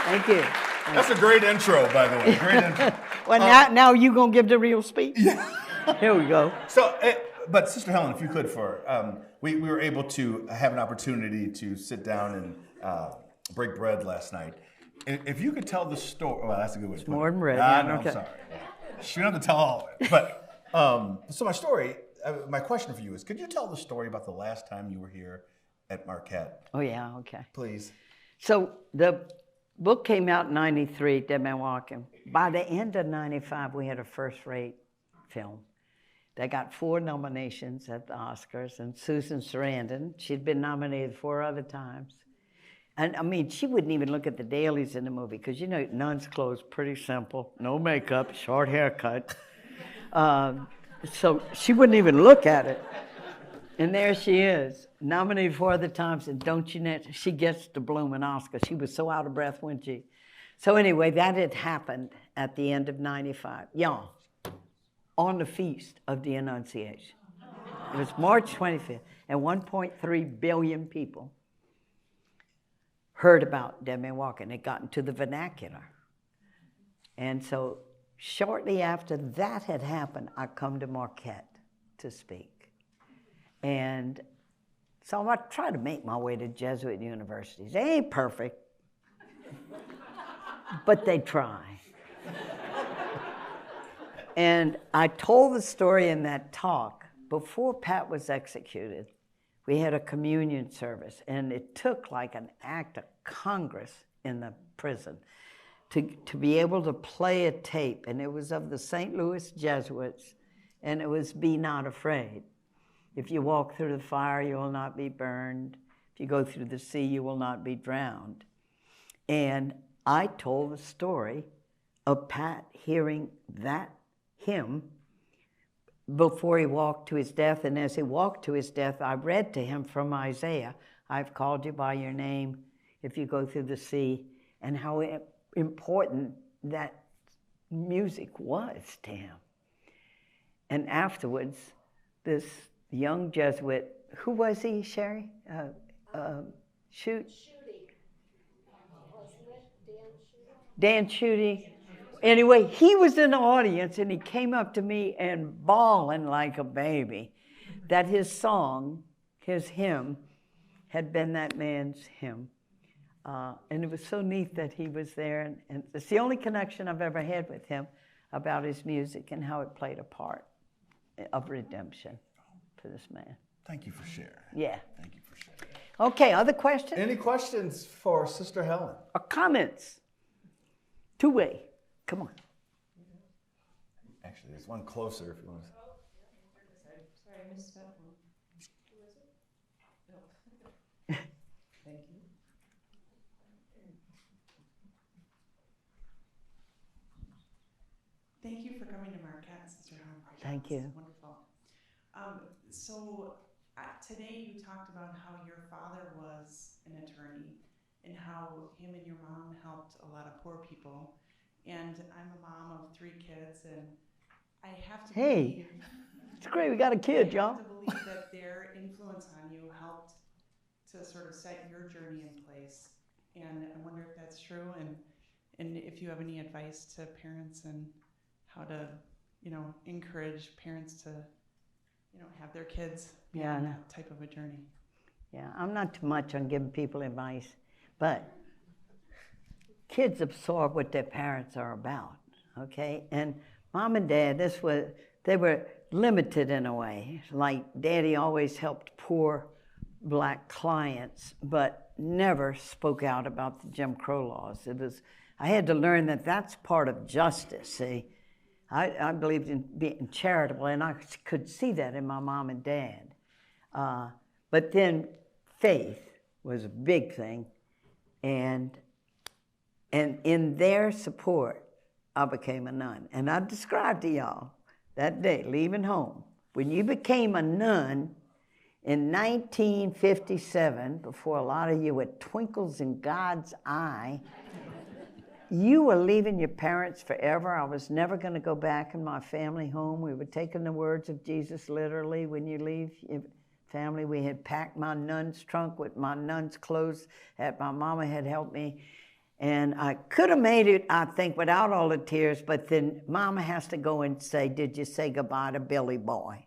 Thank you. That's a great intro, by the way. Great intro. Well, now you going to give the real speech? Yeah. Here we go. So, but Sister Helen, if you could, we were able to have an opportunity to sit down and break bread last night. If you could tell the story, well, that's a good way to put it. More than bread. No, Okay. I'm sorry. You don't have to tell all of it. But so my question for you is, could you tell the story about the last time you were here at Marquette? Oh yeah, okay. Please. So the book came out in '93, Dead Man Walking. By the end of '95, we had a first-rate film. They got 4 nominations at the Oscars, and Susan Sarandon, she'd been nominated 4 other times. And she wouldn't even look at the dailies in the movie, because nuns' clothes, pretty simple, no makeup, short haircut. So she wouldn't even look at it. And there she is, nominated 4 other times, and don't you know, she gets the blooming Oscar. She was so out of breath, wasn't she? So anyway, that had happened at the end of '95. Y'all, on the Feast of the Annunciation. It was March 25th, and 1.3 billion people heard about Dead Man Walking. It got into the vernacular. And so shortly after that had happened, I come to Marquette to speak. And so I try to make my way to Jesuit universities. They ain't perfect, but they try. And I told the story in that talk. Before Pat was executed, we had a communion service, and it took like an act of Congress in the prison to be able to play a tape, and it was of the St. Louis Jesuits, and it was "Be Not Afraid." If you walk through the fire, you will not be burned. If you go through the sea, you will not be drowned. And I told the story of Pat hearing that hymn before he walked to his death. And as he walked to his death, I read to him from Isaiah, "I've called you by your name if you go through the sea," and how important that music was to him. And afterwards, this young Jesuit, who was he, Sherry? Dan Schutte. Anyway, he was in the audience, and he came up to me and bawling like a baby that his song, his hymn, had been that man's hymn. And it was so neat that he was there, and it's the only connection I've ever had with him about his music and how it played a part of redemption for this man. Thank you for sharing. Yeah. Thank you for sharing. Okay, other questions? Any questions for Sister Helen? Or comments? Two-way. Come on. Actually, there's one closer if you want to. Sorry, I missed that one. Who is it? No. Thank you. Thank you for coming to Marquette, Sister Helen Prejean. Thank you. Wonderful. Today you talked about how your father was an attorney and how him and your mom helped a lot of poor people. And I'm a mom of 3 kids, and I have to believe... It's great, we got a kid, y'all. I have to believe that their influence on you helped to sort of set your journey in place. And I wonder if that's true, and if you have any advice to parents and how to, encourage parents to, have their kids be on that type of a journey. Yeah, I'm not too much on giving people advice, but kids absorb what their parents are about, okay? And mom and dad, they were limited in a way. Like Daddy always helped poor black clients, but never spoke out about the Jim Crow laws. I had to learn that that's part of justice, see? I believed in being charitable, and I could see that in my mom and dad. But then faith was a big thing, and in their support, I became a nun. And I described to y'all that day, leaving home, when you became a nun in 1957, before a lot of you were twinkles in God's eye, you were leaving your parents forever. I was never going to go back in my family home. We were taking the words of Jesus literally. When you leave your family, we had packed my nun's trunk with my nun's clothes that my mama had helped me. And I could have made it, I think, without all the tears, but then Mama has to go and say, "Did you say goodbye to Billy Boy?"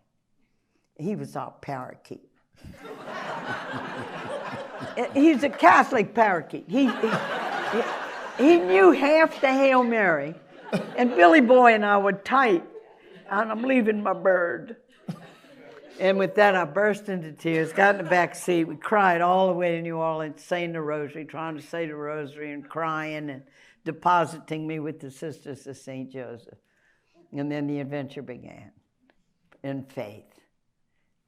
He was our parakeet. He's a Catholic parakeet. He knew half the Hail Mary, and Billy Boy and I were tight, and I'm leaving my bird. And with that, I burst into tears, got in the back seat. We cried all the way to New Orleans, saying the rosary, trying to say the rosary and crying and depositing me with the Sisters of St. Joseph. And then the adventure began in faith.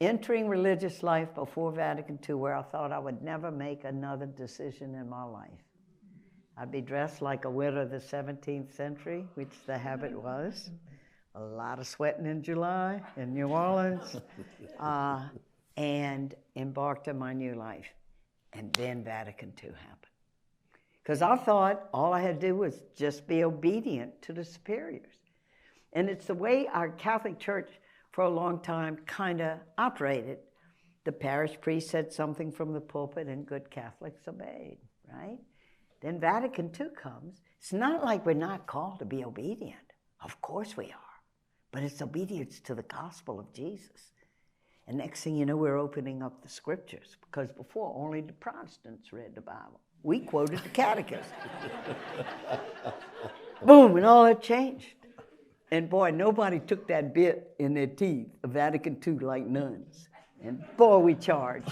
Entering religious life before Vatican II, where I thought I would never make another decision in my life. I'd be dressed like a widow of the 17th century, which the habit was. A lot of sweating in July in New Orleans, and embarked on my new life. And then Vatican II happened. Because I thought all I had to do was just be obedient to the superiors. And it's the way our Catholic Church for a long time kind of operated. The parish priest said something from the pulpit and good Catholics obeyed, right? Then Vatican II comes. It's not like we're not called to be obedient. Of course we are. But it's obedience to the gospel of Jesus. And next thing you know, we're opening up the scriptures, because before only the Protestants read the Bible. We quoted the catechism. Boom, and all that changed. And boy, nobody took that bit in their teeth of Vatican II like nuns. And boy, we charge.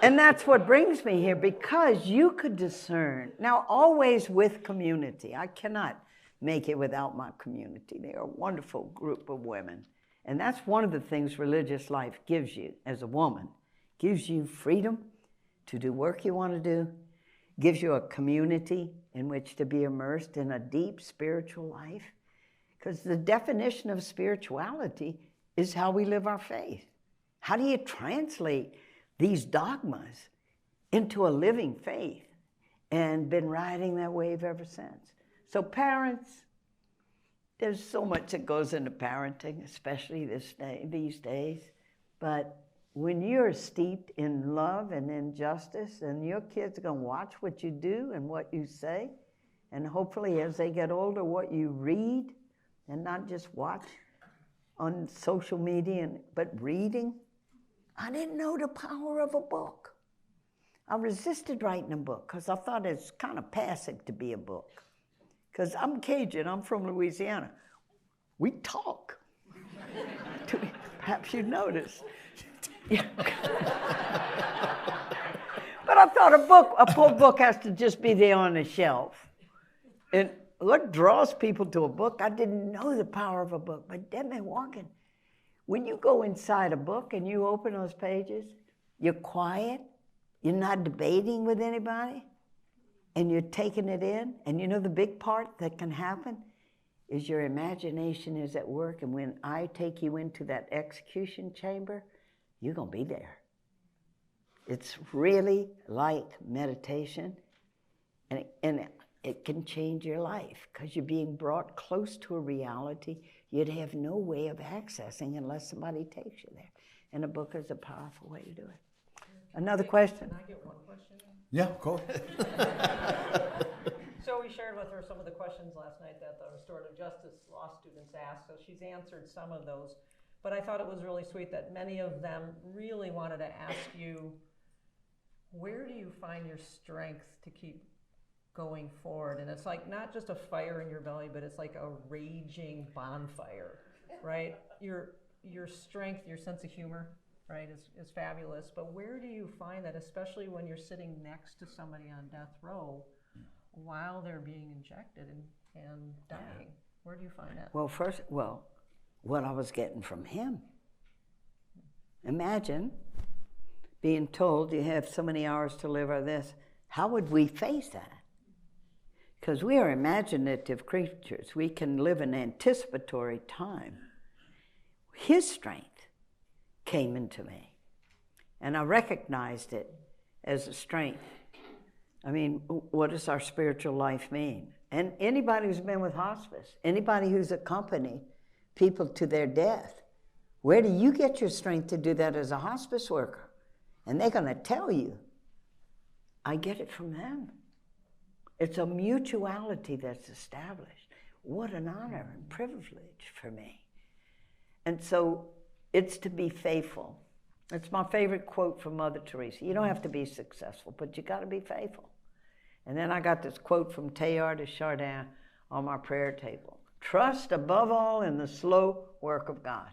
And that's what brings me here, because you could discern. Now, always with community. I cannot make it without my community. They are a wonderful group of women. And that's one of the things religious life gives you as a woman. Gives you freedom to do work you want to do. Gives you a community in which to be immersed in a deep spiritual life. Because the definition of spirituality is how we live our faith. How do you translate these dogmas into a living faith? And been riding that wave ever since. So parents, there's so much that goes into parenting, especially these days. But when you're steeped in love and in justice, and your kids are going to watch what you do and what you say, and hopefully as they get older, what you read, and not just watch on social media, but reading. I didn't know the power of a book. I resisted writing a book because I thought it's kind of passive to be a book. Because I'm Cajun, I'm from Louisiana. We talk. Perhaps you noticed. But I thought a book has to just be there on the shelf. And what draws people to a book, I didn't know the power of a book, but Debbie walking. When you go inside a book and you open those pages, you're quiet, you're not debating with anybody, and you're taking it in. And you know the big part that can happen is your imagination is at work, and when I take you into that execution chamber, you're going to be there. It's really like meditation, and it can change your life because you're being brought close to a reality you'd have no way of accessing unless somebody takes you there. And a book is a powerful way to do it. Another question? Can I get one question? Yeah, go ahead. So we shared with her some of the questions last night that the restorative justice law students asked, so she's answered some of those. But I thought it was really sweet that many of them really wanted to ask you, where do you find your strength to keep going forward? And it's like not just a fire in your belly, but it's like a raging bonfire, right? Your strength, your sense of humor, right, is fabulous. But where do you find that, especially when you're sitting next to somebody on death row while they're being injected and dying? Where do you find that? Well, first, what I was getting from him. Imagine being told you have so many hours to live or this. How would we face that? Because we are imaginative creatures. We can live in anticipatory time. His strength came into me, and I recognized it as a strength. I mean, what does our spiritual life mean? And anybody who's been with hospice, anybody who's accompanied people to their death, where do you get your strength to do that as a hospice worker? And they're going to tell you, I get it from them. It's a mutuality that's established. What an honor and privilege for me. And so it's to be faithful. It's my favorite quote from Mother Teresa. You don't have to be successful, but you got to be faithful. And then I got this quote from Teilhard de Chardin on my prayer table. Trust above all in the slow work of God.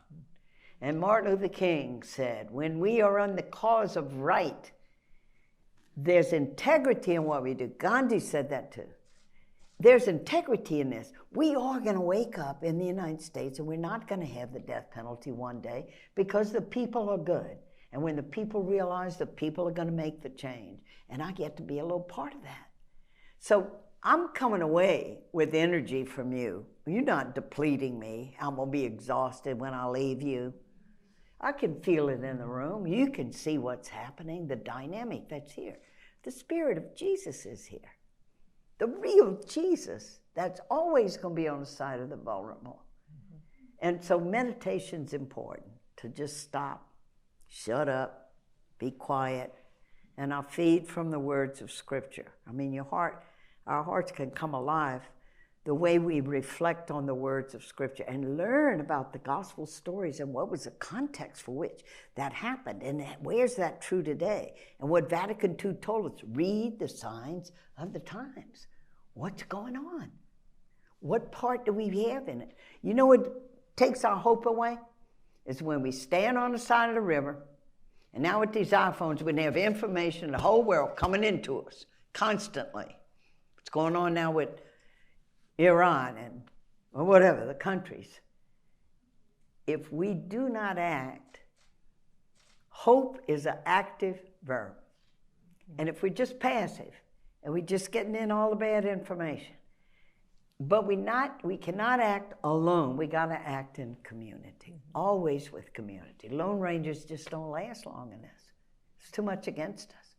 And Martin Luther King said, when we are on the cause of right, there's integrity in what we do. Gandhi said that too. There's integrity in this. We are going to wake up in the United States and we're not going to have the death penalty one day because the people are good. And when the people realize the people are going to make the change, and I get to be a little part of that. So I'm coming away with energy from you. You're not depleting me. I'm going to be exhausted when I leave you. I can feel it in the room. You can see what's happening, the dynamic that's here. The Spirit of Jesus is here. The real Jesus that's always going to be on the side of the vulnerable. Mm-hmm. And so meditation's important, to just stop, shut up, be quiet, and I'll feed from the words of Scripture. I mean, our hearts can come alive the way we reflect on the words of Scripture and learn about the gospel stories and what was the context for which that happened, and where's that true today? And what Vatican II told us, read the signs of the times. What's going on? What part do we have in it? You know what takes our hope away? is when we stand on the side of the river, and now with these iPhones, we can have information in the whole world coming into us constantly. What's going on now with Iran and or whatever, the countries. If we do not act, hope is an active verb. And if we're just passive, and we're just getting in all the bad information, but we cannot act alone. We got to act in community, always with community. Lone Rangers just don't last long in this. It's too much against us.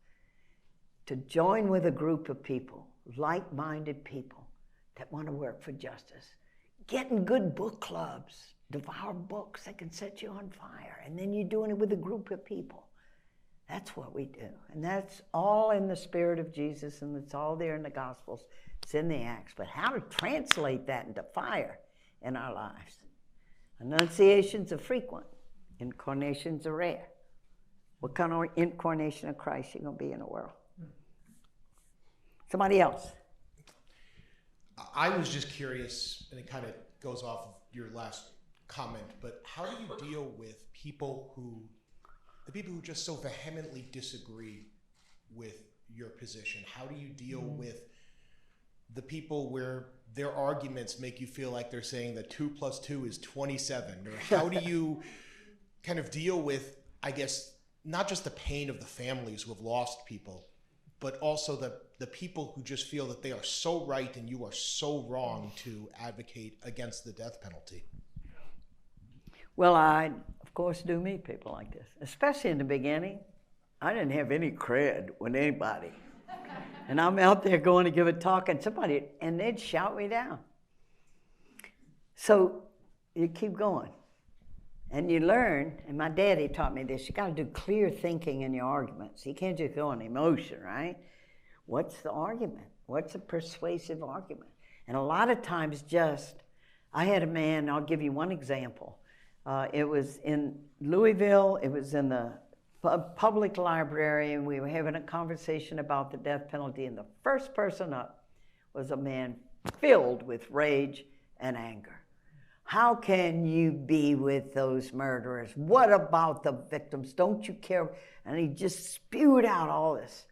To join with a group of people, like-minded people that want to work for justice, get in good book clubs, devour books that can set you on fire, and then you're doing it with a group of people. That's what we do, and that's all in the spirit of Jesus, and it's all there in the Gospels. It's in the Acts, but how to translate that into fire in our lives? Annunciations are frequent. Incarnations are rare. What kind of incarnation of Christ are you going to be in the world? Somebody else. I was just curious, and it kind of goes off of your last comment, but how do you deal with the people who just so vehemently disagree with your position? How do you deal with the people where their arguments make you feel like they're saying that 2 + 2 is 27? Or how do you kind of deal with, I guess, not just the pain of the families who have lost people, but also the people who just feel that they are so right and you are so wrong to advocate against the death penalty? Well, I, of course, do meet people like this, especially in the beginning. I didn't have any cred with anybody. And I'm out there going to give a talk, and they'd shout me down. So you keep going. And you learn, and my daddy taught me this, you got to do clear thinking in your arguments. You can't just go on emotion, right? What's the argument? What's a persuasive argument? And a lot of times I had a man, I'll give you one example. It was in Louisville, it was in the public library, and we were having a conversation about the death penalty, and the first person up was a man filled with rage and anger. How can you be with those murderers? What about the victims? Don't you care? And he just spewed out all this.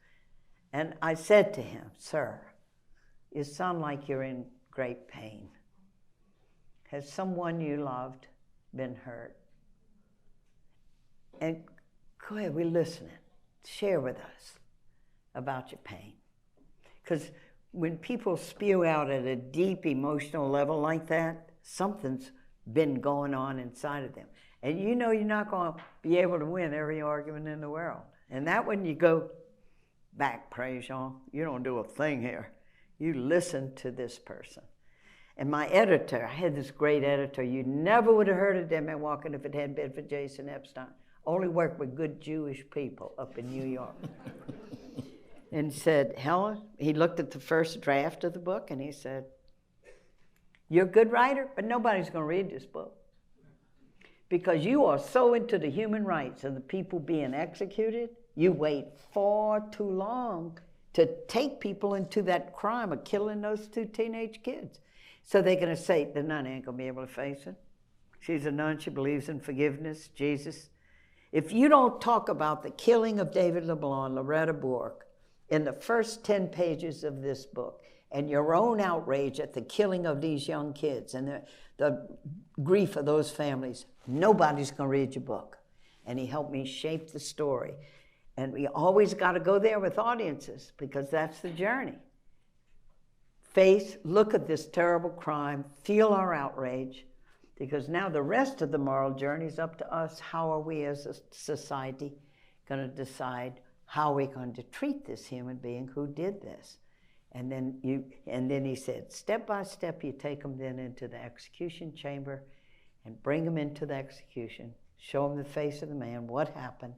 And I said to him, "Sir, you sound like you're in great pain. Has someone you loved been hurt? And go ahead, we're listening. Share with us about your pain." Because when people spew out at a deep emotional level like that, something's been going on inside of them. And you know you're not going to be able to win every argument in the world. And that when you go back, Prejean, you don't do a thing here. You listen to this person. And my editor, I had this great editor, you never would have heard of Dead Man Walking if it hadn't been for Jason Epstein. Only worked with good Jewish people up in New York. And said, "Helen," he looked at the first draft of the book and he said, "You're a good writer, but nobody's going to read this book. Because you are so into the human rights of the people being executed, you wait far too long to take people into that crime of killing those 2 teenage kids. So they're going to say, the nun ain't going to be able to face it. She's a nun, she believes in forgiveness, Jesus. If you don't talk about the killing of David LeBlanc, Loretta Bourque, in the first 10 pages of this book, and your own outrage at the killing of these young kids and the grief of those families, nobody's going to read your book." And he helped me shape the story. And we always got to go there with audiences because that's the journey. Look at this terrible crime, feel our outrage, because now the rest of the moral journey is up to us. How are we as a society going to decide how we're going to treat this human being who did this? And then he said, step by step, you take them then into the execution chamber and bring them into the execution, show them the face of the man, what happened,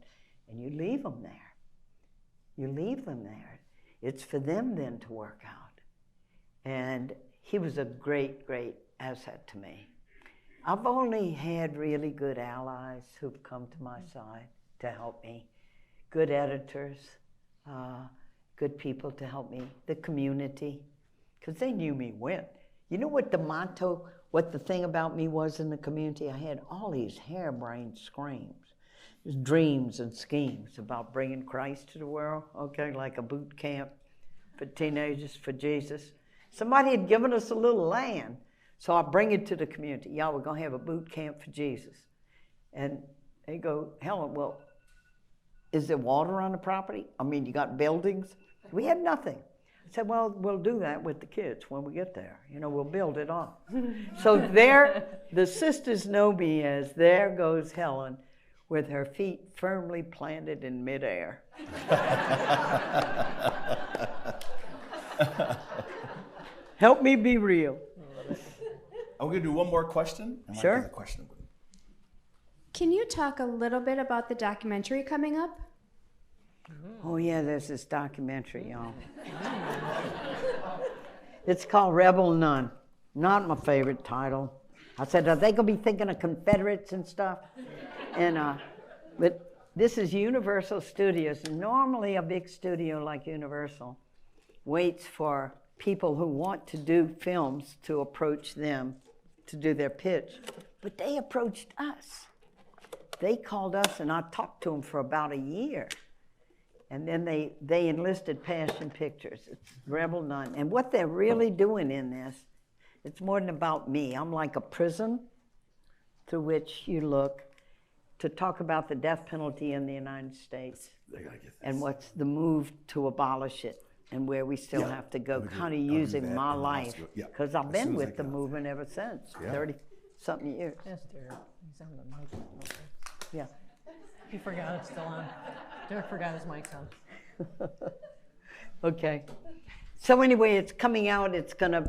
and you leave them there. You leave them there. It's for them then to work out. And he was a great, great asset to me. I've only had really good allies who've come to my side to help me, good editors, good people to help me, the community, because they knew me when. You know what the motto, what the thing about me was in the community? I had all these harebrained screams, dreams and schemes about bringing Christ to the world, okay, like a boot camp for teenagers for Jesus. Somebody had given us a little land, so I bring it to the community. Y'all, we're going to have a boot camp for Jesus. And they go, Helen, well, is there water on the property? I mean, you got buildings? We had nothing. I said, well, we'll do that with the kids when we get there. You know, we'll build it on. So there, the sisters know me as there goes Helen with her feet firmly planted in midair. Help me be real. I'm going to do one more question. Sure. Can you talk a little bit about the documentary coming up? Oh, yeah, there's this documentary, y'all. It's called Rebel Nun. Not my favorite title. I said, are they going to be thinking of Confederates and stuff? And but this is Universal Studios. Normally, a big studio like Universal waits for people who want to do films to approach them to do their pitch. But they approached us. They called us, and I talked to them for about a year. And then they enlisted Passion Pictures. It's Rebel Nun. And what they're really doing in this, it's more than about me. I'm like a prism through which you look to talk about the death penalty in the United States and what's the move to abolish it and where we still have to go, kind of using my life. Because I've been with the movement ever since, 30-something years. Yes, Derek. He's on the mic. Yeah. He forgot it's still on. Derek forgot his mic's on. Okay. So anyway, it's coming out. It's going to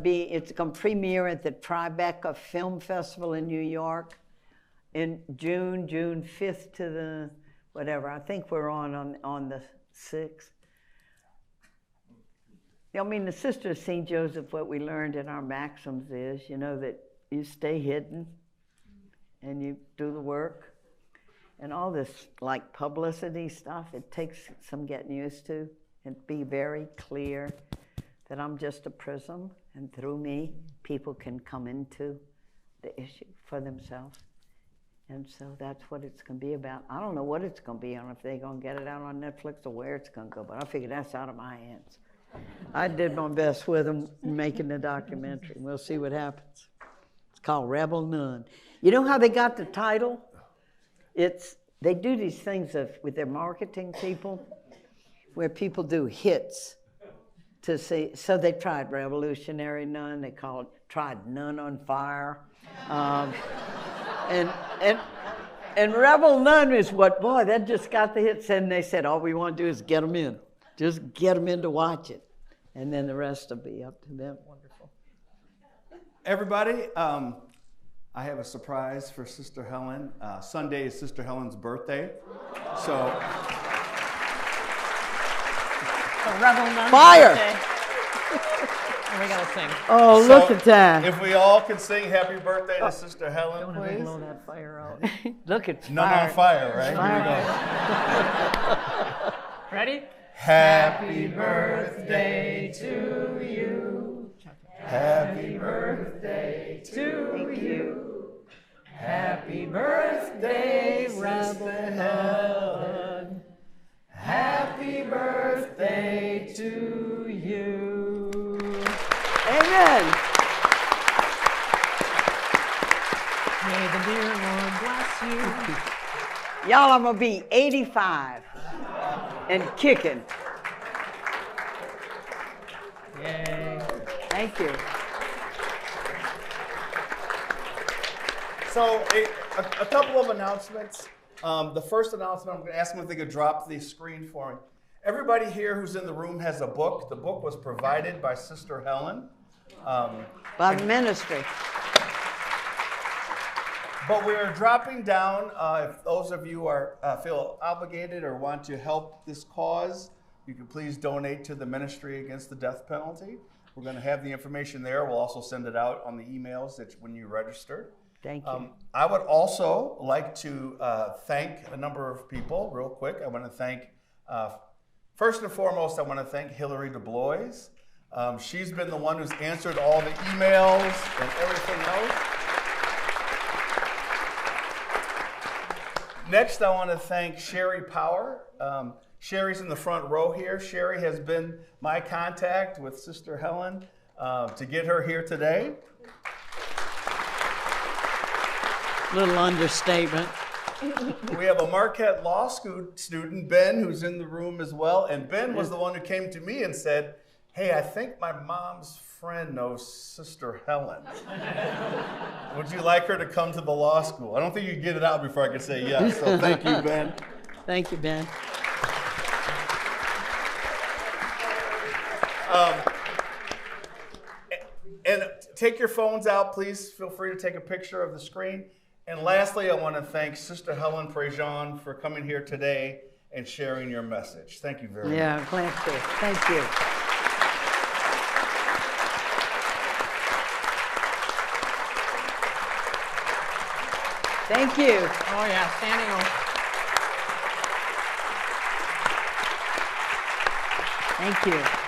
premiere at the Tribeca Film Festival in New York in June 5th to the whatever. I think we're on the 6th. I mean, the sisters of St. Joseph, what we learned in our maxims is, you know, that you stay hidden and you do the work. And all this, like, publicity stuff, it takes some getting used to. And be very clear that I'm just a prism, and through me, people can come into the issue for themselves. And so that's what it's going to be about. I don't know what it's going to be on, if they're going to get it out on Netflix or where it's going to go, but I figure that's out of my hands. I did my best with them making the documentary. We'll see what happens. It's called Rebel Nun. You know how they got the title? They do these things with their marketing people where people do hits to see. So they tried Revolutionary Nun. They tried Nun on Fire. And Rebel Nun is what, boy, that just got the hits. And they said, all we want to do is get them in. Just get them in to watch it. And then the rest will be up to them. Wonderful. Everybody, I have a surprise for Sister Helen. Sunday is Sister Helen's birthday. So Rebel Nun. Fire! And we gotta sing. Oh, look at that. If we all could sing happy birthday to Sister Helen, Don't please. blow that fire out. Look, it's None fire. on fire, right? Fire. Here we go. Ready? Happy birthday to you. Happy birthday to you. Happy birthday, Sister Helen. Happy birthday to you. Amen. May the dear Lord bless you. Y'all, I'm going to be 85 and kicking. Yay. Thank you. So a couple of announcements. The first announcement, I'm going to ask them if they could drop the screen for me. Everybody here who's in the room has a book. The book was provided by Sister Helen. By the ministry. But we're dropping down. If those of you feel obligated or want to help this cause, you can please donate to the Ministry Against the Death Penalty. We're going to have the information there. We'll also send it out on the emails when you register. Thank you. I would also like to thank a number of people real quick. I want to thank, first and foremost, I want to thank Hillary DeBlois. She's been the one who's answered all the emails and everything else. Next, I want to thank Sherry Power. Sherry's in the front row here. Sherry has been my contact with Sister Helen to get her here today. Little understatement. We have a Marquette Law School student, Ben, who's in the room as well. And Ben was the one who came to me and said, hey, I think my mom's friend knows Sister Helen. Would you like her to come to the law school? I don't think you could get it out before I could say yes. So thank you, Ben. Thank you, Ben. And take your phones out, please. Feel free to take a picture of the screen. And lastly, I want to thank Sister Helen Prejean for coming here today and sharing your message. Thank you very much. Yeah, glad to. Thank you. Thank you. Oh, yeah, standing on. Thank you.